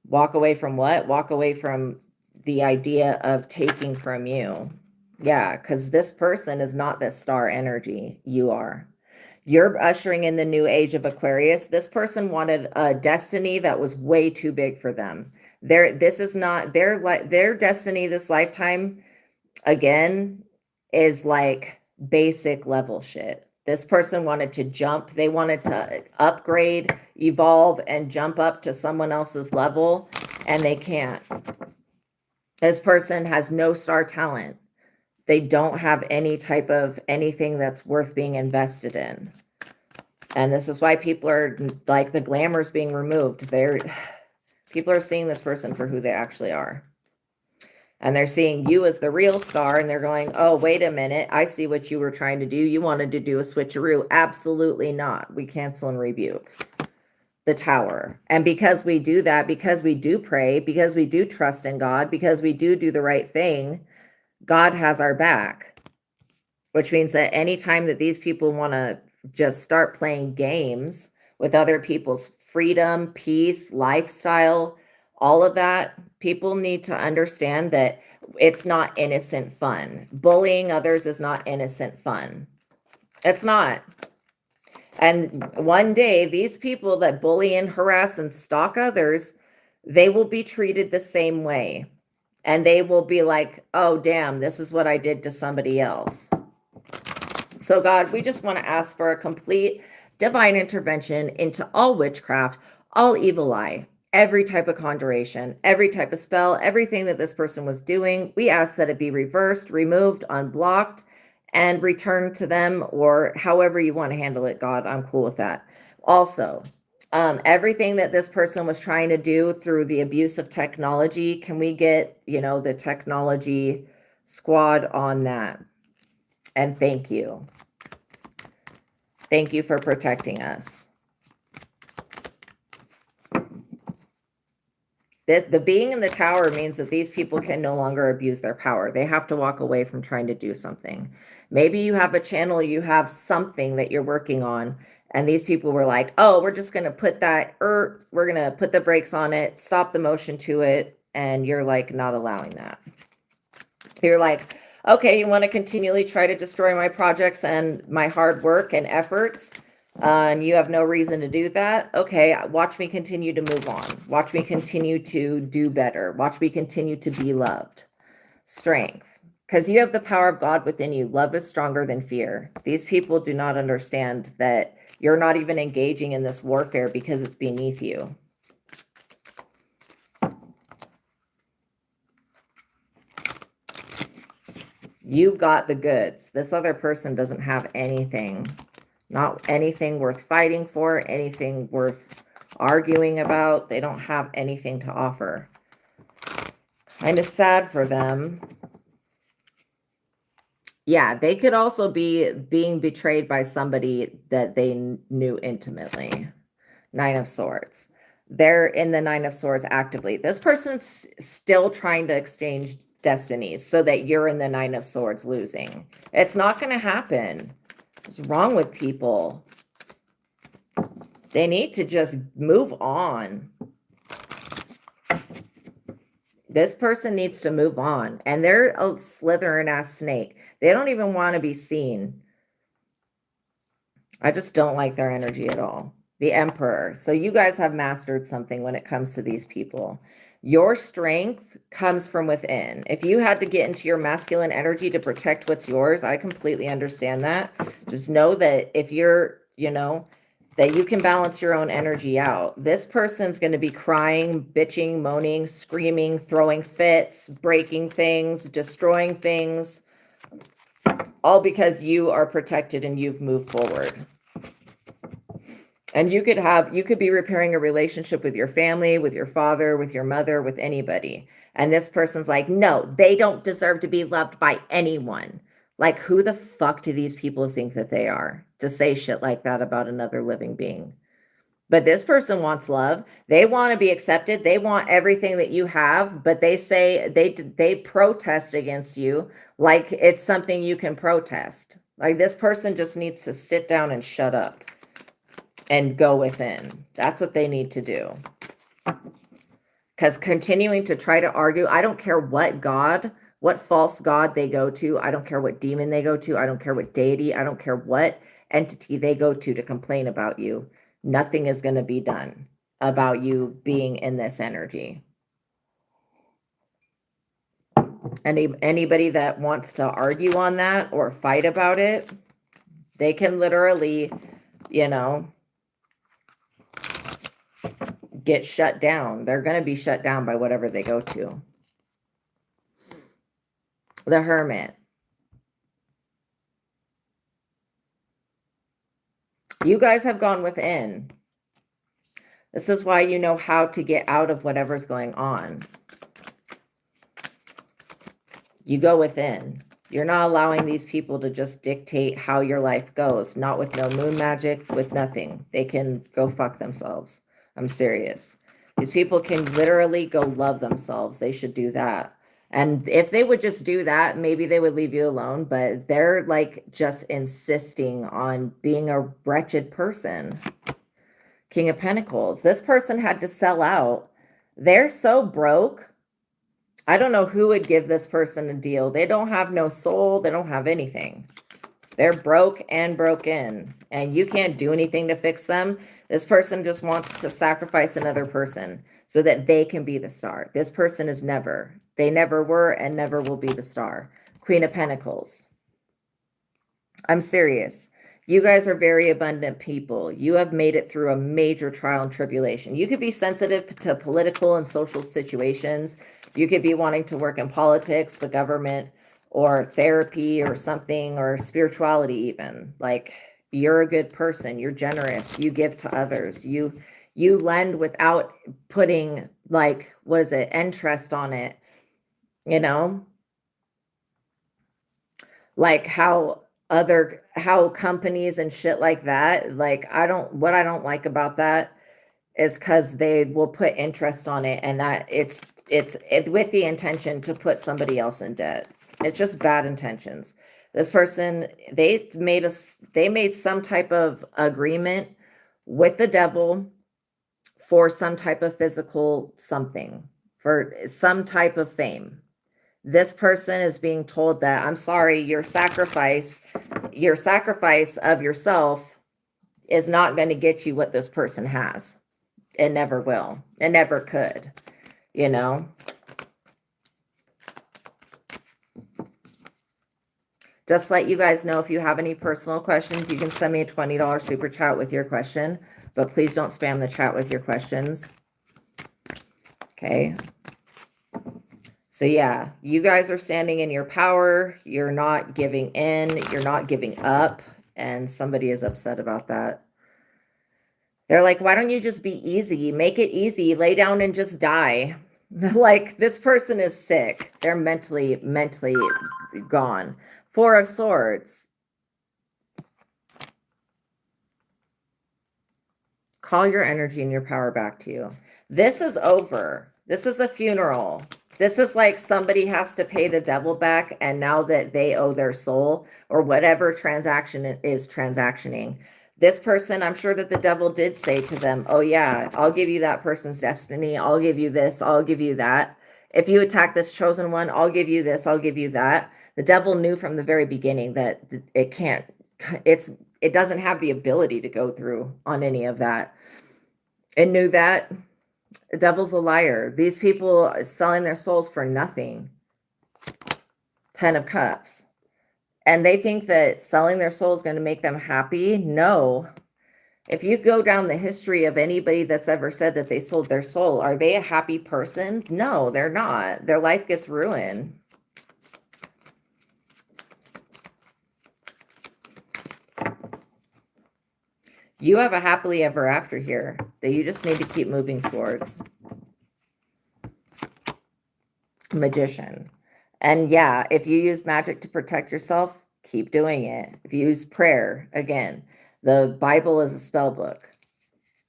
Walk away from what? Walk away from the idea of taking from you. Yeah, because this person is not this star energy. You are. You're ushering in the new age of Aquarius. This person wanted a destiny that was way too big for them. This is not their destiny this lifetime. Again, is like basic level shit. This person wanted to jump. They wanted to upgrade, evolve, and jump up to someone else's level, and they can't. This person has no star talent. They don't have any type of anything that's worth being invested in. And this is why people are like, the glamour's being removed. People are seeing this person for who they actually are. And they're seeing you as the real star, and they're going, oh, wait a minute. I see what you were trying to do. You wanted to do a switcheroo. Absolutely not. We cancel and rebuke. The Tower. And because we do that, because we do pray, because we do trust in God, because we do the right thing, God has our back, which means that anytime that these people want to just start playing games with other people's freedom, peace, lifestyle, all of that, people need to understand that it's not innocent fun. Bullying others is not innocent fun. It's not. And one day, these people that bully and harass and stalk others, they will be treated the same way. And they will be like, oh, damn, this is what I did to somebody else. So God, we just want to ask for a complete divine intervention into all witchcraft, all evil eye, every type of conjuration, every type of spell, everything that this person was doing. We ask that it be reversed, removed, unblocked, and returned to them, or however you want to handle it, God. I'm cool with that. Also, everything that this person was trying to do through the abuse of technology, can we get, the technology squad on that? And thank you. Thank you for protecting us. The being in the tower means that these people can no longer abuse their power. They have to walk away from trying to do something. Maybe you have a channel, you have something that you're working on, and these people were like, oh, we're just going to put that, we're going to put the brakes on it, stop the motion to it, and you're like not allowing that. You're like, okay, you want to continually try to destroy my projects and my hard work and efforts, and you have no reason to do that. Okay, watch me continue to move on. Watch me continue to do better. Watch me continue to be loved. Strength, because you have the power of God within you. Love is stronger than fear. These people do not understand that you're not even engaging in this warfare because it's beneath you. You've got the goods. This other person doesn't have anything. Not anything worth fighting for, anything worth arguing about. They don't have anything to offer. Kind of sad for them. Yeah, they could also be being betrayed by somebody that they knew intimately. Nine of Swords. They're in the Nine of Swords actively. This person's still trying to exchange destinies so that you're in the Nine of Swords losing. It's not going to happen. What's wrong with people? They need to just move on. This person needs to move on. And they're a slithering ass snake. They don't even want to be seen. I just don't like their energy at all. The Emperor. So you guys have mastered something when it comes to these people. Your strength comes from within. If you had to get into your masculine energy to protect what's yours, I completely understand that. Just know that if you're, that you can balance your own energy out. This person's going to be crying, bitching, moaning, screaming, throwing fits, breaking things, destroying things, all because you are protected and you've moved forward. And you could be repairing a relationship with your family, with your father, with your mother, with anybody. And this person's like, no, they don't deserve to be loved by anyone. Like, who the fuck do these people think that they are to say shit like that about another living being? But this person wants love. They want to be accepted. They want everything that you have, but they say they protest against you like it's something you can protest. Like, this person just needs to sit down and shut up and go within. That's what they need to do. Because continuing to try to argue, I don't care what false god they go to. I don't care what demon they go to. I don't care what deity. I don't care what entity they go to complain about you. Nothing is going to be done about you being in this energy. Anybody that wants to argue on that or fight about it, they can literally, get shut down. They're going to be shut down by whatever they go to. The Hermit. You guys have gone within. This is why you know how to get out of whatever's going on. You go within. You're not allowing these people to just dictate how your life goes. Not with no moon magic, with nothing. They can go fuck themselves. I'm serious. These people can literally go love themselves. They should do that. And if they would just do that, maybe they would leave you alone, but they're like just insisting on being a wretched person. King of Pentacles. This person had to sell out. They're so broke. I don't know who would give this person a deal. They don't have no soul. They don't have anything. They're broke and broken, and you can't do anything to fix them. This person just wants to sacrifice another person so that they can be the star. This person is never. They never were and never will be the star. Queen of Pentacles. I'm serious. You guys are very abundant people. You have made it through a major trial and tribulation. You could be sensitive to political and social situations. You could be wanting to work in politics, the government, or therapy or something, or spirituality even. Like, you're a good person. You're generous. You give to others. You lend without putting, like, what is it, interest on it, you know? Like how companies and shit like that, like, what I don't like about that is because they will put interest on it, and that it's with the intention to put somebody else in debt. It's just bad intentions. This person, they made some type of agreement with the devil for some type of physical something, for some type of fame. This person is being told that, I'm sorry, your sacrifice of yourself is not going to get you what this person has. It never will. It never could, you know? Just let you guys know, if you have any personal questions, you can send me a $20 super chat with your question, but please don't spam the chat with your questions. Okay. So yeah, you guys are standing in your power. You're not giving in. You're not giving up. And somebody is upset about that. They're like, why don't you just be easy? Make it easy. Lay down and just die. Like, this person is sick. They're mentally gone. Four of Swords. Call your energy and your power back to you. This is over. This is a funeral. This is like somebody has to pay the devil back, and now that they owe their soul, or whatever transaction it is transactioning. This person, I'm sure that the devil did say to them, oh yeah, I'll give you that person's destiny. I'll give you this. I'll give you that. If you attack this chosen one, I'll give you this. I'll give you that. The devil knew from the very beginning that it doesn't have the ability to go through on any of that. It knew that. The devil's a liar. These people are selling their souls for nothing. 10 of Cups. And they think that selling their soul is going to make them happy. No. If you go down the history of anybody that's ever said that they sold their soul, are they a happy person? No, they're not. Their life gets ruined. You have a happily ever after here that you just need to keep moving towards. Magician. And yeah, if you use magic to protect yourself, keep doing it. If you use prayer, again, the Bible is a spell book.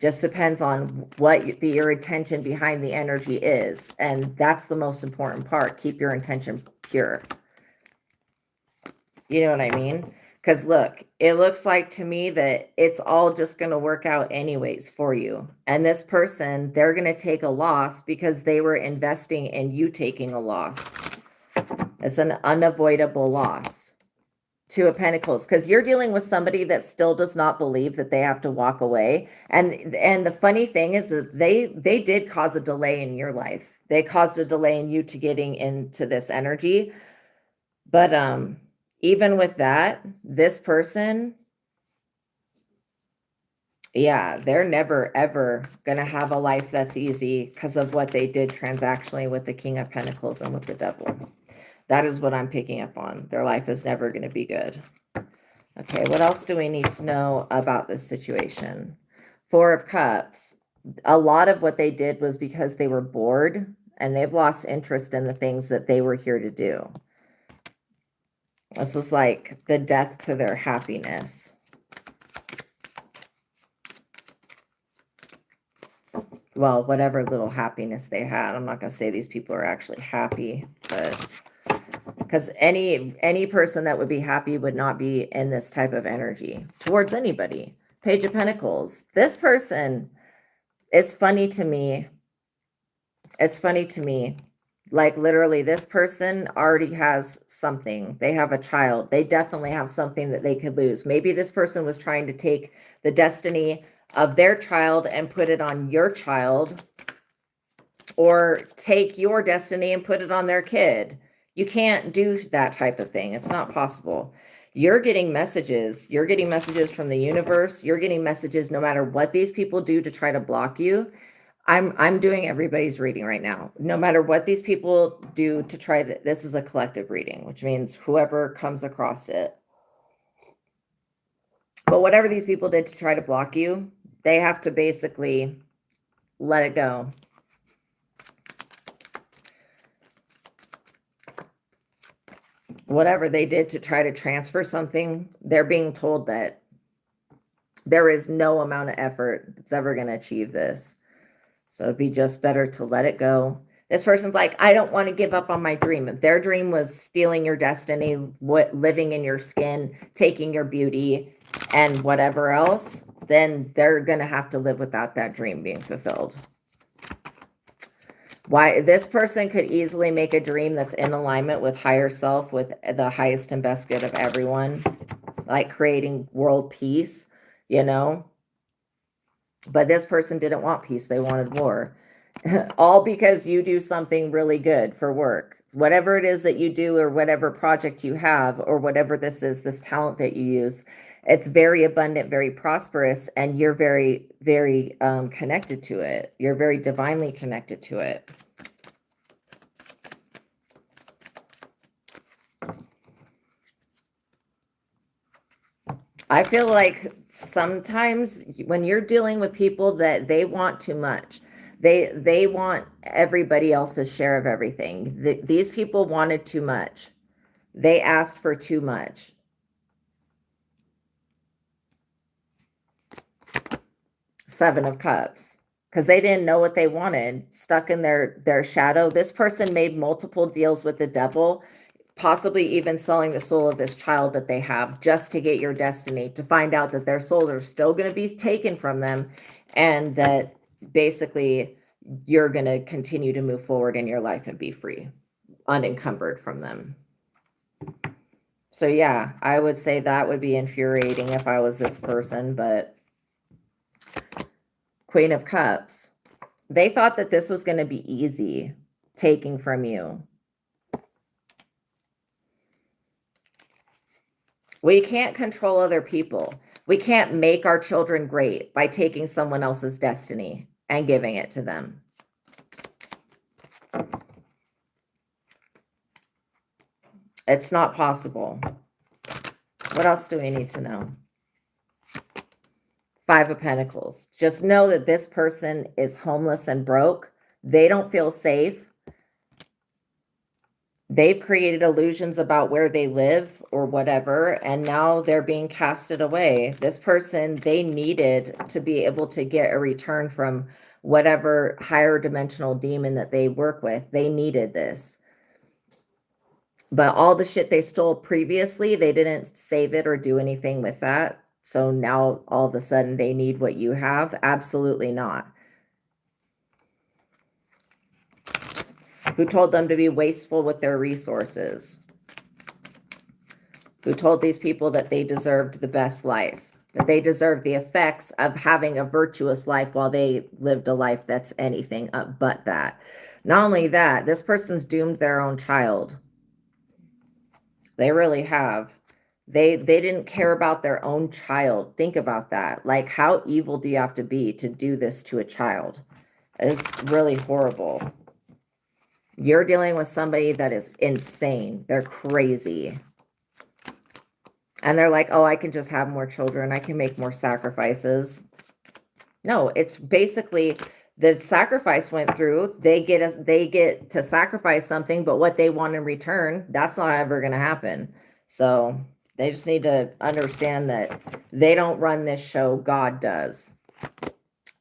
Just depends on what your intention behind the energy is. And that's the most important part. Keep your intention pure. You know what I mean? Because look, it looks like to me that it's all just going to work out anyways for you. And this person, they're going to take a loss because they were investing in you taking a loss. It's an unavoidable loss. Two of Pentacles, because you're dealing with somebody that still does not believe that they have to walk away. And the funny thing is that they did cause a delay in your life. They caused a delay in you to getting into this energy. But even with that, this person, yeah, they're never, ever going to have a life that's easy because of what they did transactionally with the King of Pentacles and with the Devil. That is what I'm picking up on. Their life is never going to be good. Okay, what else do we need to know about this situation? Four of Cups. A lot of what they did was because they were bored and they've lost interest in the things that they were here to do. This is like the death to their happiness. well, whatever little happiness they had. I'm not going to say these people are actually happy, but because any person that would be happy would not be in this type of energy towards anybody. Page of Pentacles. This person is funny to me. It's funny to me. Like literally this person already has something. They have a child. They definitely have something that they could lose. Maybe this person was trying to take the destiny of their child and put it on your child, or take your destiny and put it on their kid. You can't do that type of thing. It's not possible. You're getting messages. You're getting messages from the universe. You're getting messages no matter what these people do to try to block you. I'm doing everybody's reading right now. No matter what these people do to try to, this is a collective reading, which means whoever comes across it. But whatever these people did to try to block you, they have to basically let it go. Whatever they did to try to transfer something, they're being told that there is no amount of effort that's ever going to achieve this. So it'd be just better to let it go. This person's like, I don't want to give up on my dream. If their dream was stealing your destiny, living in your skin, taking your beauty, and whatever else, then they're going to have to live without that dream being fulfilled. Why this person could easily make a dream that's in alignment with higher self, with the highest and best good of everyone, like creating world peace, you know. But this person didn't want peace. They wanted war. All because you do something really good for work. Whatever it is that you do, or whatever project you have, or whatever this is, this talent that you use, it's very abundant, very prosperous, and you're very, very connected to it. You're very divinely connected to it. I feel like sometimes when you're dealing with people that they want too much, they want everybody else's share of everything. These people wanted too much. They asked for too much. Seven of Cups, because they didn't know what they wanted, stuck in their shadow. This person made multiple deals with the devil, possibly even selling the soul of this child that they have just to get your destiny, to find out that their souls are still going to be taken from them, and that basically you're going to continue to move forward in your life and be free, unencumbered from them. So yeah, I would say that would be infuriating if I was this person. But Queen of Cups, they thought that this was going to be easy taking from you. We can't control other people. We can't make our children great by taking someone else's destiny and giving it to them. It's not possible. What else do we need to know? Five of Pentacles. Just know that this person is homeless and broke. They don't feel safe. They've created illusions about where they live or whatever, and now they're being casted away. This person, they needed to be able to get a return from whatever higher dimensional demon that they work with. They needed this. But all the shit they stole previously, they didn't save it or do anything with that. So now all of a sudden they need what you have? Absolutely not. Who told them to be wasteful with their resources? Who told these people that they deserved the best life? That they deserved the effects of having a virtuous life while they lived a life that's anything but that. Not only that, this person's doomed their own child. They really have. They didn't care about their own child. Think about that. Like, how evil do you have to be to do this to a child? It's really horrible. You're dealing with somebody that is insane. They're crazy. And they're like, oh, I can just have more children. I can make more sacrifices. No, it's basically the sacrifice went through. They get to sacrifice something, but what they want in return, that's not ever going to happen. So they just need to understand that they don't run this show. God does.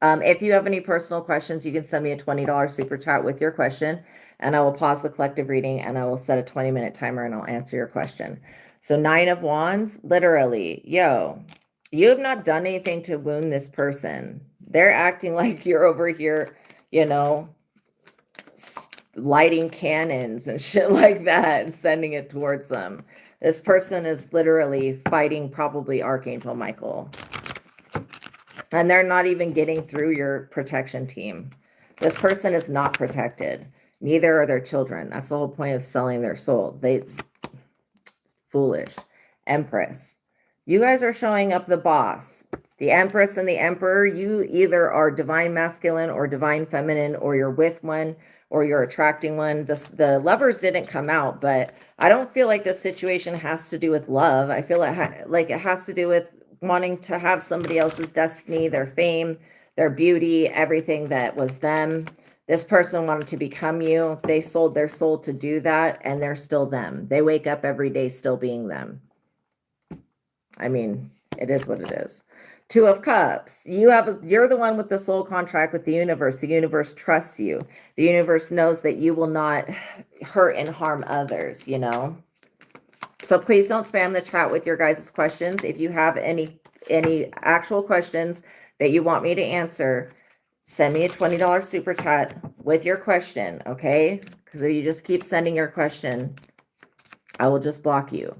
If you have any personal questions, you can send me a $20 super chat with your question, and I will pause the collective reading and I will set a 20-minute timer and I'll answer your question. So 9 of Wands, literally, yo, you have not done anything to wound this person. They're acting like you're over here, you know, lighting cannons and shit like that and sending it towards them. This person is literally fighting probably Archangel Michael. And they're not even getting through your protection team. This person is not protected. Neither are their children. That's the whole point of selling their soul. It's foolish. Empress. You guys are showing up the boss. The Empress and the Emperor, you either are divine masculine or divine feminine, or you're with one or you're attracting one. The Lovers didn't come out, but I don't feel like this situation has to do with love. I feel like it has to do with wanting to have somebody else's destiny, their fame, their beauty, everything that was them. This person wanted to become you. They sold their soul to do that, and they're still them. They wake up every day still being them. I mean, it is what it is. 2 of Cups. You're the one with the soul contract with the universe. The universe trusts you. The universe knows that you will not hurt and harm others, you know? So please don't spam the chat with your guys' questions. If you have any actual questions that you want me to answer, send me a $20 super chat with your question, okay? Because if you just keep sending your question, I will just block you.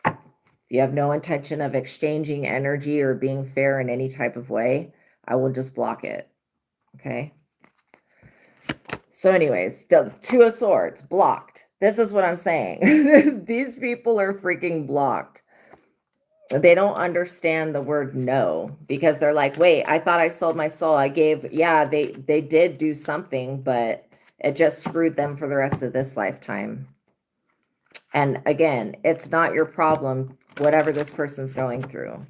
If you have no intention of exchanging energy or being fair in any type of way, I will just block it, okay? So anyways, 2 of Swords, blocked. This is what I'm saying. These people are freaking blocked. They don't understand the word no, because they're like, wait, I thought I sold my soul. I gave, yeah, they did do something, but it just screwed them for the rest of this lifetime. And again, it's not your problem, whatever this person's going through.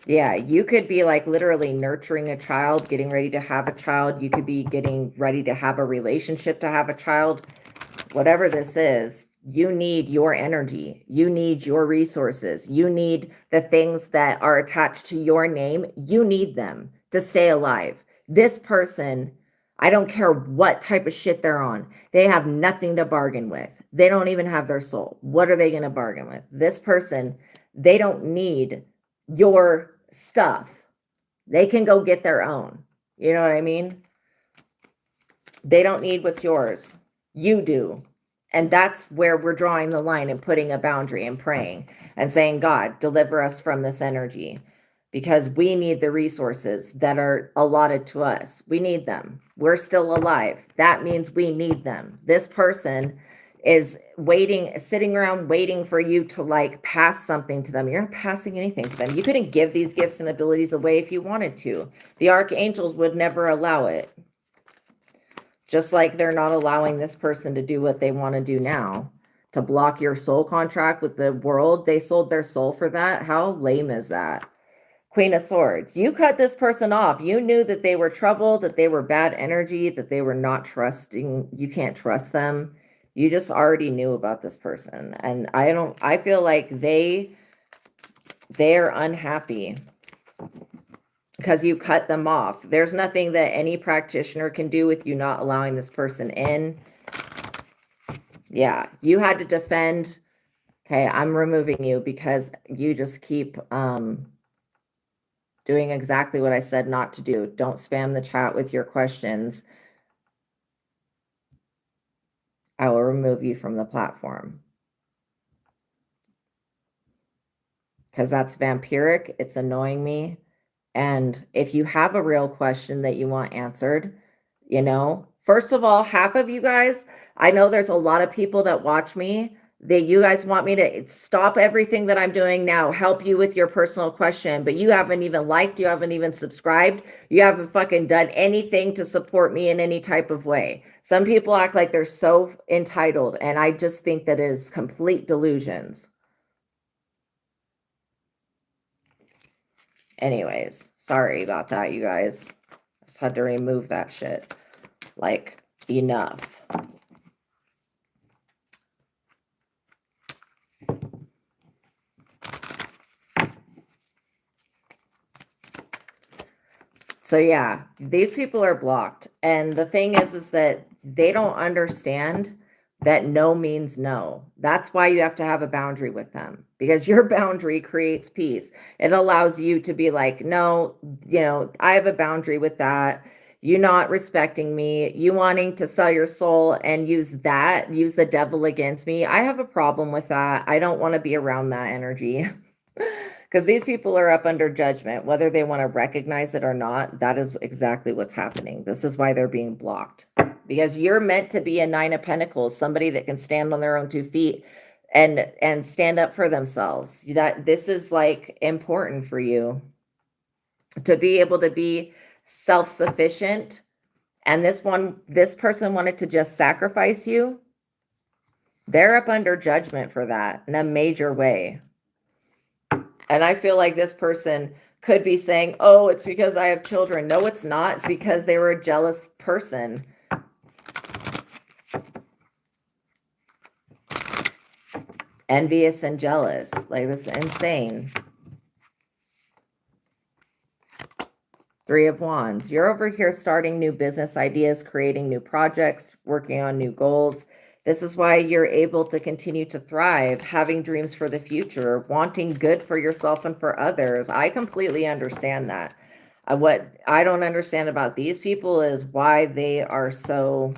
Yeah, you could be like literally nurturing a child, getting ready to have a child. You could be getting ready to have a relationship to have a child. Whatever this is, you need your energy. You need your resources. You need the things that are attached to your name. You need them to stay alive. This person, I don't care what type of shit they're on. They have nothing to bargain with. They don't even have their soul. What are they going to bargain with? This person, they don't need your stuff. They can go get their own. You know what I mean? They don't need what's yours. You do. And that's where we're drawing the line and putting a boundary and praying and saying, God, deliver us from this energy, because we need the resources that are allotted to us. We need them. We're still alive. That means we need them. This person is waiting, sitting around waiting for you to like pass something to them. You're not passing anything to them. You couldn't give these gifts and abilities away if you wanted to. The archangels would never allow it. Just like they're not allowing this person to do what they want to do now, to block your soul contract with the world. They sold their soul for that. How lame is that? Queen of Swords. You cut this person off. You knew that they were troubled, that they were bad energy, that they were not trusting. You can't trust them. You just already knew about this person. And I feel like they're unhappy because you cut them off. There's nothing that any practitioner can do with you not allowing this person in. Yeah, you had to defend. Okay, I'm removing you because you just keep doing exactly what I said not to do. Don't spam the chat with your questions. I will remove you from the platform. Because that's vampiric. It's annoying me. And if you have a real question that you want answered, you know, first of all, half of you guys, I know there's a lot of people that watch me that you guys want me to stop everything that I'm doing now, help you with your personal question, but you haven't even liked, you haven't even subscribed, you haven't fucking done anything to support me in any type of way. Some people act like they're so entitled, and I just think that is complete delusions. Anyways, sorry about that, you guys. I just had to remove that shit. Like, enough. So yeah, these people are blocked. And the thing is that they don't understand that no means no. That's why you have to have a boundary with them, because your boundary creates peace. It allows you to be like, no, I have a boundary with that. You not respecting me, you wanting to sell your soul and use the devil against me. I have a problem with that. I don't want to be around that energy. Because these people are up under judgment, whether they want to recognize it or not. That is exactly what's happening. This is why they're being blocked. Because you're meant to be a 9 of Pentacles, somebody that can stand on their own 2 feet and stand up for themselves. That this is like important for you to be able to be self-sufficient. And this person wanted to just sacrifice you. They're up under judgment for that in a major way. And I feel like this person could be saying, oh, it's because I have children. No, it's not. It's because they were a jealous person. Envious and jealous. Like, this is insane. 3 of Wands. You're over here starting new business ideas, creating new projects, working on new goals. This is why you're able to continue to thrive, having dreams for the future, wanting good for yourself and for others. I completely understand that. What I don't understand about these people is why they are so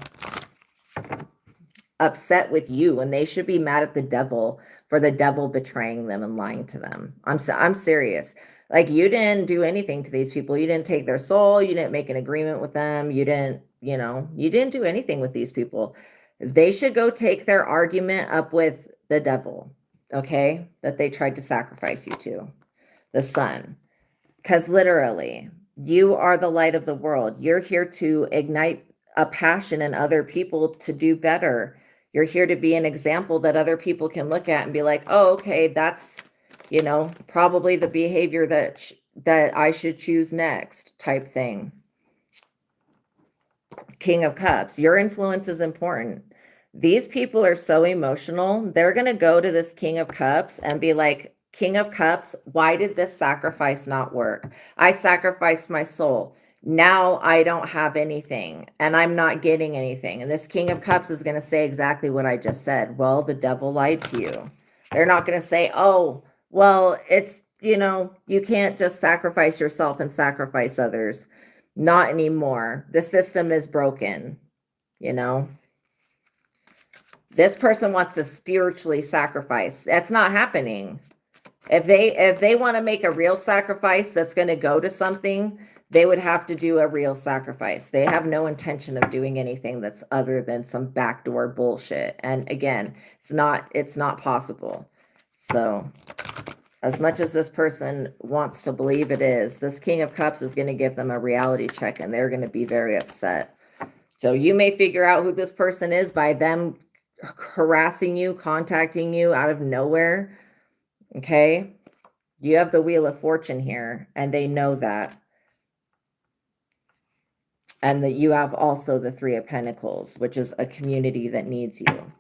upset with you, and they should be mad at the devil for the devil betraying them and lying to them. I'm serious. Like, you didn't do anything to these people. You didn't take their soul. You didn't make an agreement with them. You didn't do anything with these people. They should go take their argument up with the devil, okay, that they tried to sacrifice you to, the sun. Because literally, you are the light of the world. You're here to ignite a passion in other people to do better. You're here to be an example that other people can look at and be like, oh, okay, that's, probably the behavior that I should choose next, type thing. King of Cups. Your influence is important. These people are so emotional. They're going to go to this King of Cups and be like, King of Cups, why did this sacrifice not work? I sacrificed my soul. Now I don't have anything and I'm not getting anything. And this King of Cups is going to say exactly what I just said. Well, the devil lied to you. They're not going to say, oh, well, it's, you can't just sacrifice yourself and sacrifice others. Not anymore. The system is broken, This person wants to spiritually sacrifice. That's not happening. If they want to make a real sacrifice that's going to go to something, they would have to do a real sacrifice. They have no intention of doing anything that's other than some backdoor bullshit. And again, it's not possible. So as much as this person wants to believe it is, this King of Cups is going to give them a reality check and they're going to be very upset. So you may figure out who this person is by them harassing you, contacting you out of nowhere. Okay? You have the Wheel of Fortune here, and they know that. And that you have also the 3 of Pentacles, which is a community that needs you.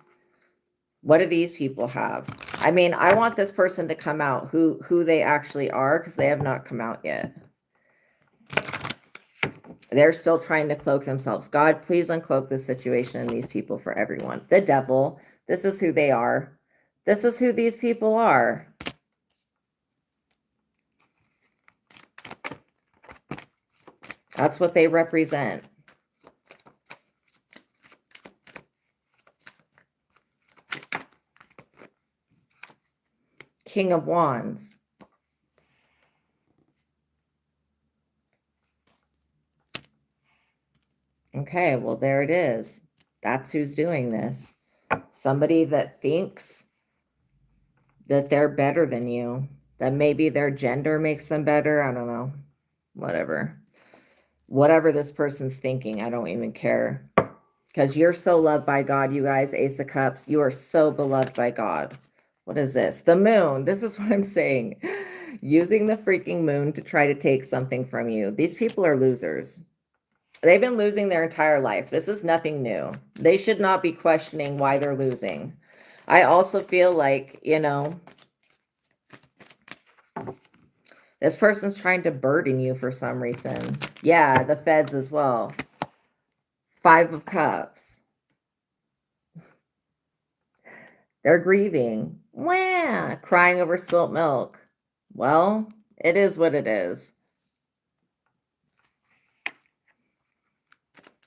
What do these people have? I mean, I want this person to come out who they actually are, because they have not come out yet. They're still trying to cloak themselves. God, please uncloak this situation and these people for everyone. The devil, this is who they are. This is who these people are. That's what they represent. King of Wands. Okay, well, there it is. That's who's doing this. Somebody that thinks that they're better than you, that maybe their gender makes them better. I don't know. Whatever this person's thinking, I don't even care. Because you're so loved by God, you guys. Ace of Cups, you are so beloved by God. What is this? The moon. This is what I'm saying. Using the freaking moon to try to take something from you. These people are losers. They've been losing their entire life. This is nothing new. They should not be questioning why they're losing. I also feel like, This person's trying to burden you for some reason. Yeah, the feds as well. 5 of Cups. They're grieving. Wah! Crying over spilt milk. Well, it is what it is.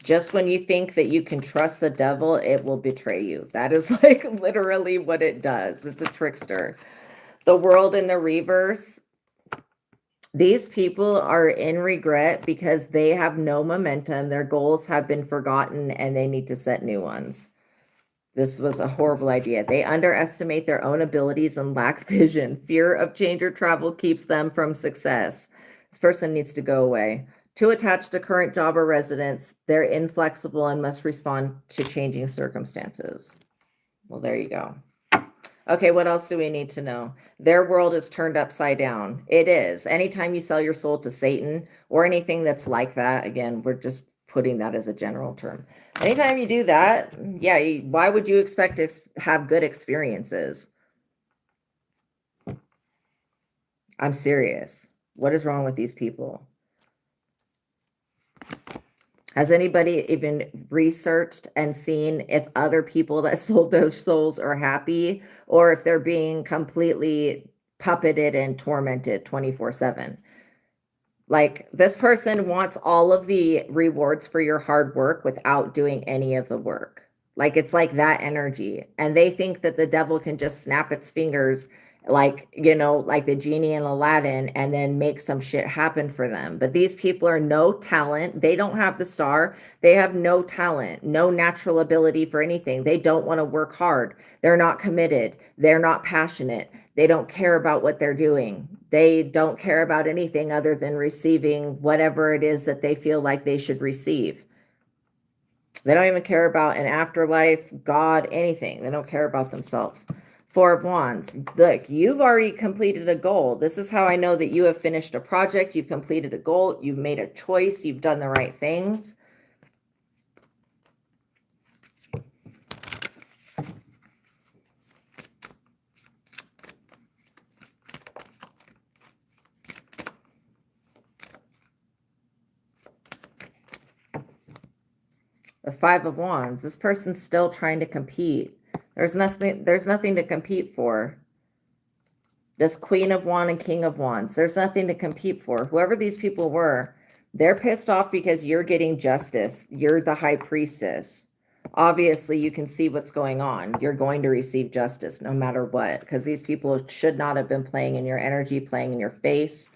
Just when you think that you can trust the devil, it will betray you. That is like literally what it does. It's a trickster. The World in the reverse. These people are in regret because they have no momentum. Their goals have been forgotten and they need to set new ones. This was a horrible idea. They underestimate their own abilities and lack vision. Fear of change or travel keeps them from success. This person needs to go away. Too attached to current job or residence, they're inflexible and must respond to changing circumstances. Well, there you go. Okay, what else do we need to know? Their world is turned upside down. It is. Anytime you sell your soul to Satan or anything that's like that, again, we're just putting that as a general term. Anytime you do that, yeah, why would you expect to have good experiences? I'm serious. What is wrong with these people? Has anybody even researched and seen if other people that sold those souls are happy or if they're being completely puppeted and tormented 24/7? Like, this person wants all of the rewards for your hard work without doing any of the work. Like, it's like that energy. And they think that the devil can just snap its fingers like, you know, like the genie in Aladdin and then make some shit happen for them. But these people are no talent. They don't have the star. They have no talent, no natural ability for anything. They don't want to work hard. They're not committed. They're not passionate. They don't care about what they're doing. They don't care about anything other than receiving whatever it is that they feel like they should receive. They don't even care about an afterlife, God, anything. They don't care about themselves. 4 of Wands. Look, you've already completed a goal. This is how I know that you have finished a project. You've completed a goal. You've made a choice. You've done the right things. The 5 of Wands. This person's still trying to compete. There's nothing to compete for. This Queen of Wands and King of Wands. There's nothing to compete for. Whoever these people were, they're pissed off because you're getting justice. You're the high priestess. Obviously, you can see what's going on. You're going to receive justice no matter what, because these people should not have been playing in your energy, playing in your face.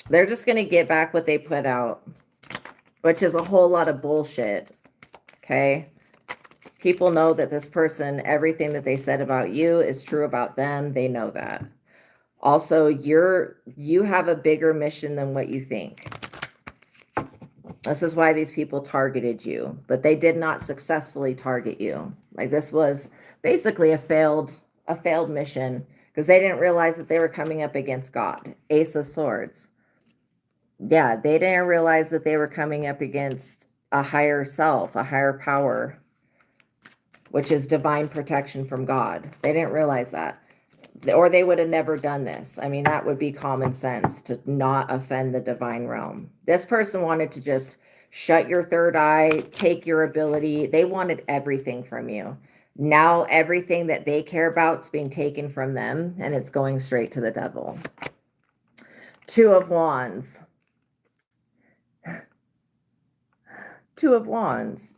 They're just going to get back what they put out, which is a whole lot of bullshit. Okay? People know that this person, everything that they said about you is true about them. They know that. Also, you have a bigger mission than what you think. This is why these people targeted you, but they did not successfully target you. Like, this was basically a failed mission because they didn't realize that they were coming up against God. Ace of Swords. Yeah, they didn't realize that they were coming up against a higher self, a higher power, which is divine protection from God. They didn't realize that. Or they would have never done this. I mean, that would be common sense to not offend the divine realm. This person wanted to just shut your third eye, take your ability. They wanted everything from you. Now everything that they care about is being taken from them, and it's going straight to the devil. 2 of Wands. 2 of Wands.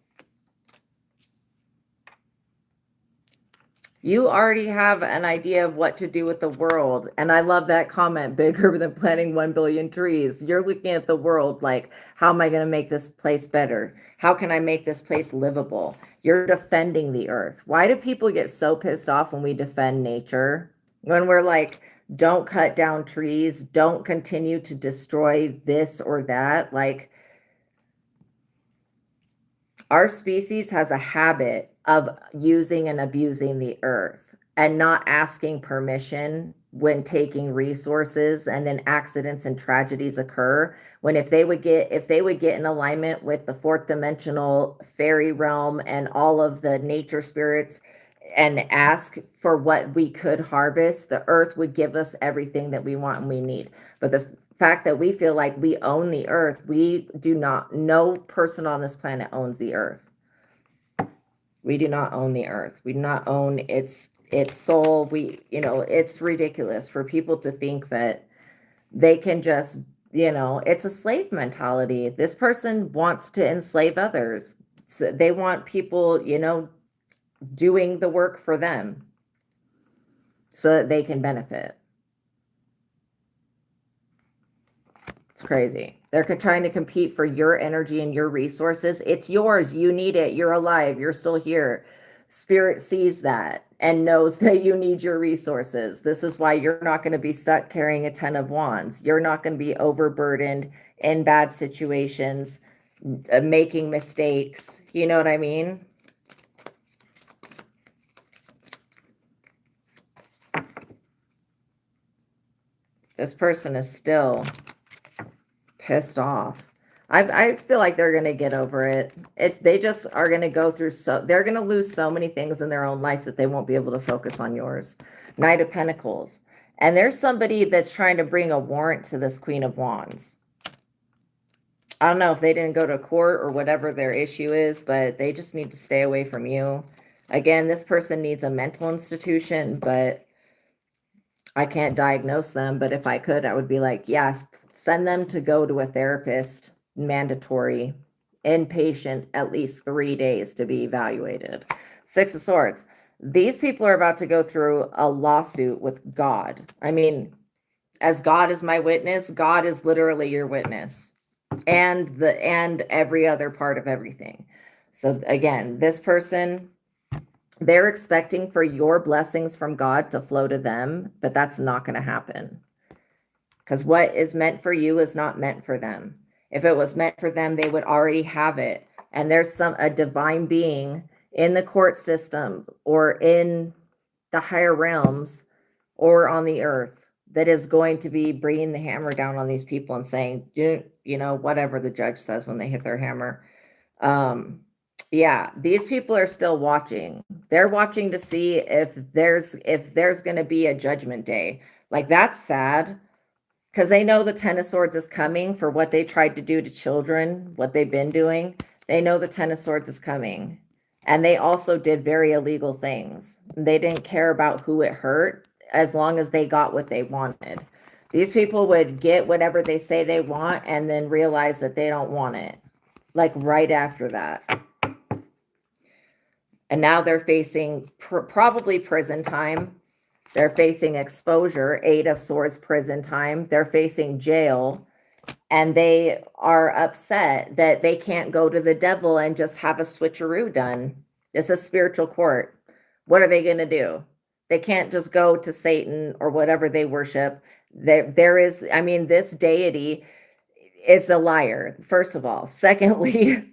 You already have an idea of what to do with the world. And I love that comment, bigger than planting 1 billion trees. You're looking at the world like, how am I going to make this place better? How can I make this place livable? You're defending the earth. Why do people get so pissed off when we defend nature? When we're like, don't cut down trees, don't continue to destroy this or that. Like, our species has a habit of using and abusing the earth and not asking permission when taking resources, and then accidents and tragedies occur. When if they would get in alignment with the 4th dimensional fairy realm and all of the nature spirits, and ask for what we could harvest, the earth would give us everything that we want and we need. But the fact that we feel like we own the earth, we do not, no person on this planet owns the earth. We do not own the earth. We do not own its soul. It's ridiculous for people to think that they can just, it's a slave mentality. This person wants to enslave others. So they want people, doing the work for them so that they can benefit. It's crazy. They're trying to compete for your energy and your resources. It's yours. You need it. You're alive. You're still here. Spirit sees that and knows that you need your resources. This is why you're not going to be stuck carrying a 10 of wands. You're not going to be overburdened in bad situations, making mistakes. You know what I mean? This person is still pissed off. I feel like they're going to get over it. They just are going to go through they're going to lose so many things in their own life that they won't be able to focus on yours. Knight of Pentacles. And there's somebody that's trying to bring a warrant to this Queen of Wands. I don't know if they didn't go to court or whatever their issue is, but they just need to stay away from you. Again, this person needs a mental institution, but I can't diagnose them. But if I could, I would be like, yes, send them to go to a therapist, mandatory, inpatient, at least 3 days to be evaluated. 6 of Swords. These people are about to go through a lawsuit with God. I mean, as God is my witness, God is literally your witness, and every other part of everything. So again, this person, they're expecting for your blessings from God to flow to them, but that's not going to happen. Because what is meant for you is not meant for them. If it was meant for them, they would already have it. And there's a divine being in the court system or in the higher realms or on the earth that is going to be bringing the hammer down on these people and saying, whatever the judge says when they hit their hammer. Yeah, these people are still watching. They're watching to see if there's going to be a judgment day. Like, that's sad, because they know the 10 of Swords is coming for what they tried to do to children, what they've been doing. They know the 10 of Swords is coming. And they also did very illegal things. They didn't care about who it hurt as long as they got what they wanted. These people would get whatever they say they want and then realize that they don't want it. Like, right after that. And now they're facing probably prison time. They're facing exposure, 8 of Swords prison time. They're facing jail. And they are upset that they can't go to the devil and just have a switcheroo done. It's a spiritual court. What are they going to do? They can't just go to Satan or whatever they worship. This deity is a liar, first of all. Secondly,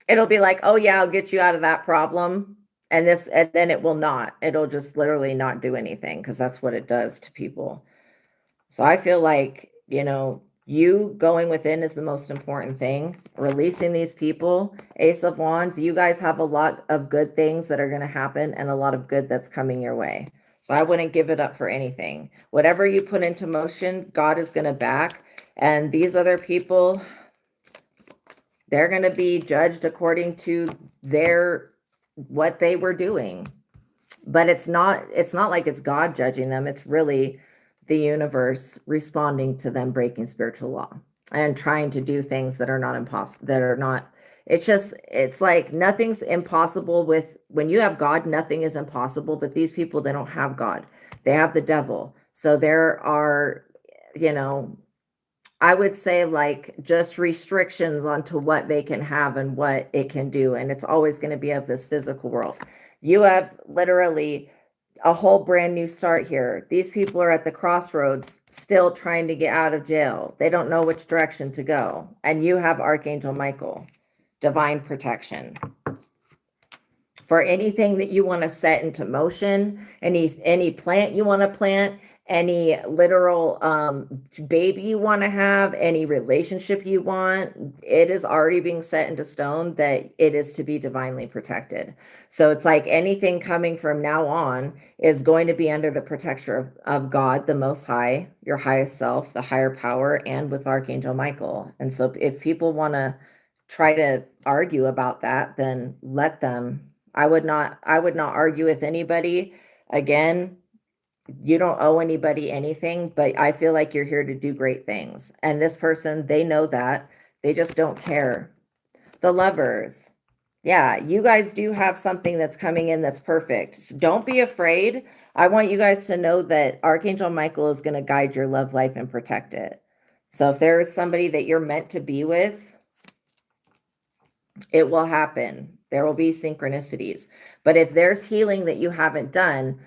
it'll be like, oh yeah, I'll get you out of that problem. And then it will not. It'll just literally not do anything, because that's what it does to people. So I feel like, you going within is the most important thing. Releasing these people. Ace of Wands, you guys have a lot of good things that are going to happen and a lot of good that's coming your way. So I wouldn't give it up for anything. Whatever you put into motion, God is going to back. And these other people, they're going to be judged according to what they were doing. But it's not like it's God judging them. It's really the universe responding to them breaking spiritual law and trying to do things that are not impossible, it's like nothing's impossible when you have God, nothing is impossible. But these people, they don't have God. They have the devil. So there are, I would say, like, just restrictions onto what they can have and what it can do. And it's always going to be of this physical world. You have literally a whole brand new start here. These people are at the crossroads, still trying to get out of jail. They don't know which direction to go. And you have Archangel Michael, divine protection. For anything that you want to set into motion, any plant you want to plant, any literal baby you want to have, any relationship you want, it is already being set into stone that it is to be divinely protected. So it's like anything coming from now on is going to be under the protection of God, the Most High, your highest self, the higher power, and with Archangel Michael. And so if people want to try to argue about that, then let them. I would not argue with anybody. Again, you don't owe anybody anything, but I feel like you're here to do great things. And this person, they know that. They just don't care. The Lovers. Yeah, you guys do have something that's coming in that's perfect. So don't be afraid. I want you guys to know that Archangel Michael is going to guide your love life and protect it. So if there is somebody that you're meant to be with, it will happen. There will be synchronicities. But if there's healing that you haven't done,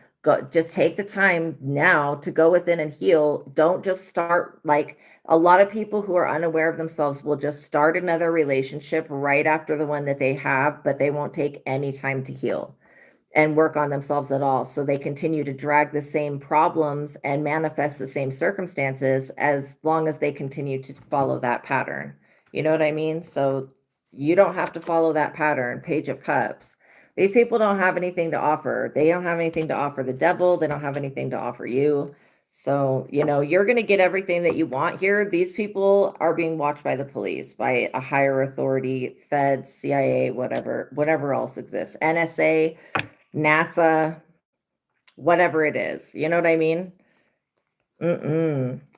just take the time now to go within and heal. Don't just start, like a lot of people who are unaware of themselves will just start another relationship right after the one that they have, but they won't take any time to heal and work on themselves at all. So they continue to drag the same problems and manifest the same circumstances as long as they continue to follow that pattern. You know what I mean? So you don't have to follow that pattern. Page of Cups. These people don't have anything to offer. They don't have anything to offer the devil. They don't have anything to offer you. So, you know, you're going to get everything that you want here. These people are being watched by the police, by a higher authority, Fed, CIA, whatever else exists, NSA, NASA, whatever it is. You know what I mean?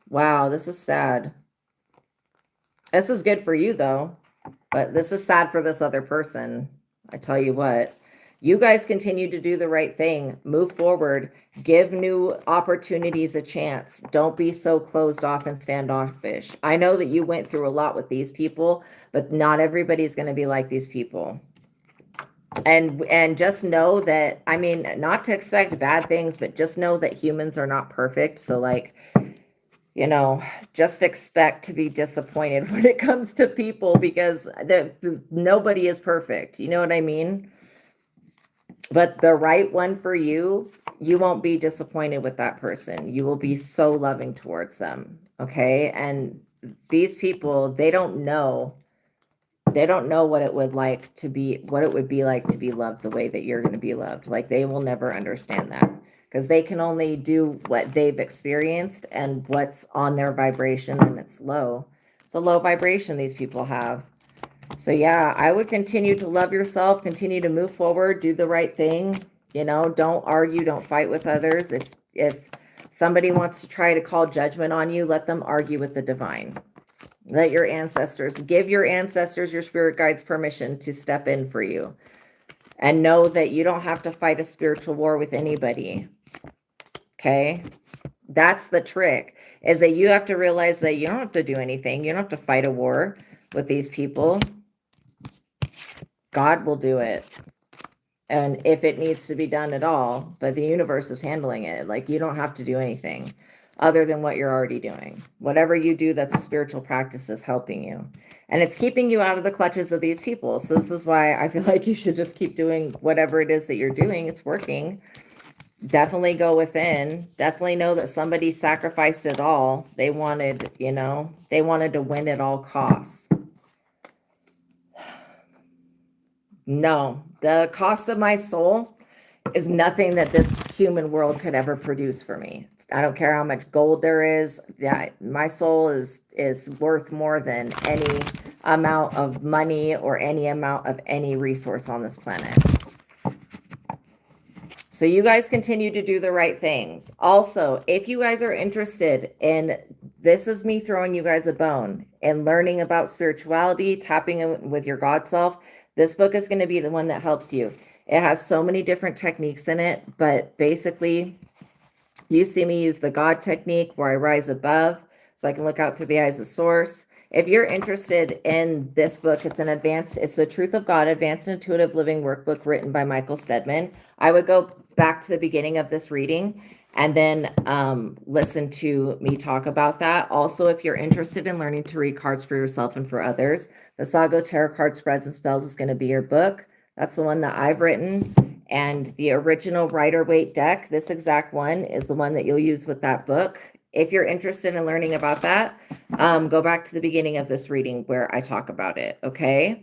Wow, this is sad. This is good for you, though, but this is sad for this other person. I tell you what. You guys continue to do the right thing. Move forward. Give new opportunities a chance. Don't be so closed off and standoffish. I know that you went through a lot with these people, but not everybody's going to be like these people. And just know that, I mean, not to expect bad things, but just know that humans are not perfect. So like, you know, just expect to be disappointed when it comes to people, because nobody is perfect. You know what I mean? But the right one for you, you won't be disappointed with that person. You will be so loving towards them. Okay. And these people, they don't know what it would like to be, what it would be like to be loved the way that you're going to be loved. Like they will never understand that, because they can only do what they've experienced and what's on their vibration, and it's low. It's a low vibration these people have. So yeah, I would continue to love yourself, continue to move forward, do the right thing. You know, don't argue, don't fight with others. If somebody wants to try to call judgment on you, let them argue with the divine. Let your ancestors, give your ancestors, your spirit guides permission to step in for you. And know that you don't have to fight a spiritual war with anybody. Okay? That's the trick, is that you have to realize that you don't have to do anything. You don't have to fight a war with these people. God will do it. And if it needs to be done at all, but the universe is handling it. Like you don't have to do anything other than what you're already doing. Whatever you do that's a spiritual practice is helping you. And it's keeping you out of the clutches of these people. So this is why I feel like you should just keep doing whatever it is that you're doing. It's working. Definitely go within. Definitely know that somebody sacrificed it all. They wanted, you know, they wanted to win at all costs. No, the cost of my soul is nothing that this human world could ever produce for me. I don't care how much gold there is. Yeah, my soul is worth more than any amount of money or any amount of any resource on this planet. So you guys continue to do the right things. Also, if you guys are interested in, this is me throwing you guys a bone and learning about spirituality, tapping in with your God self, this book is going to be the one that helps you. It has so many different techniques in it, but basically you see me use the God technique where I rise above so I can look out through the eyes of source. If you're interested in this book, it's the Truth of God, Advanced Intuitive Living Workbook written by Michael Steadman. I would go back to the beginning of this reading and then listen to me talk about that. Also, if you're interested in learning to read cards for yourself and for others, Vassago Tarot Card Spreads and Spells is going to be your book. That's the one that I've written. And the original Rider-Waite deck, this exact one, is the one that you'll use with that book. If you're interested in learning about that, go back to the beginning of this reading where I talk about it, okay?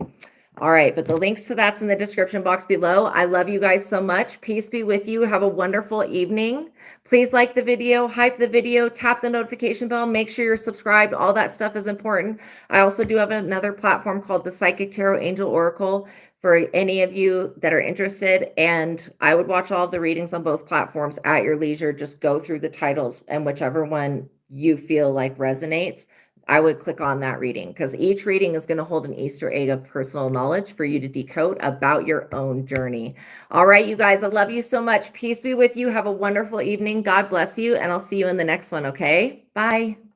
All right, but the links to that's in the description box below. I love you guys so much. Peace be with you. Have a wonderful evening. Please like the video, hype the video, tap the notification bell, make sure you're subscribed. All that stuff is important. I also do have another platform called the Psychic Tarot Angel Oracle for any of you that are interested. And I would watch all of the readings on both platforms at your leisure. Just go through the titles and whichever one you feel like resonates, I would click on that reading, because each reading is going to hold an Easter egg of personal knowledge for you to decode about your own journey. All right, you guys, I love you so much. Peace be with you. Have a wonderful evening. God bless you. And I'll see you in the next one. Okay. Bye.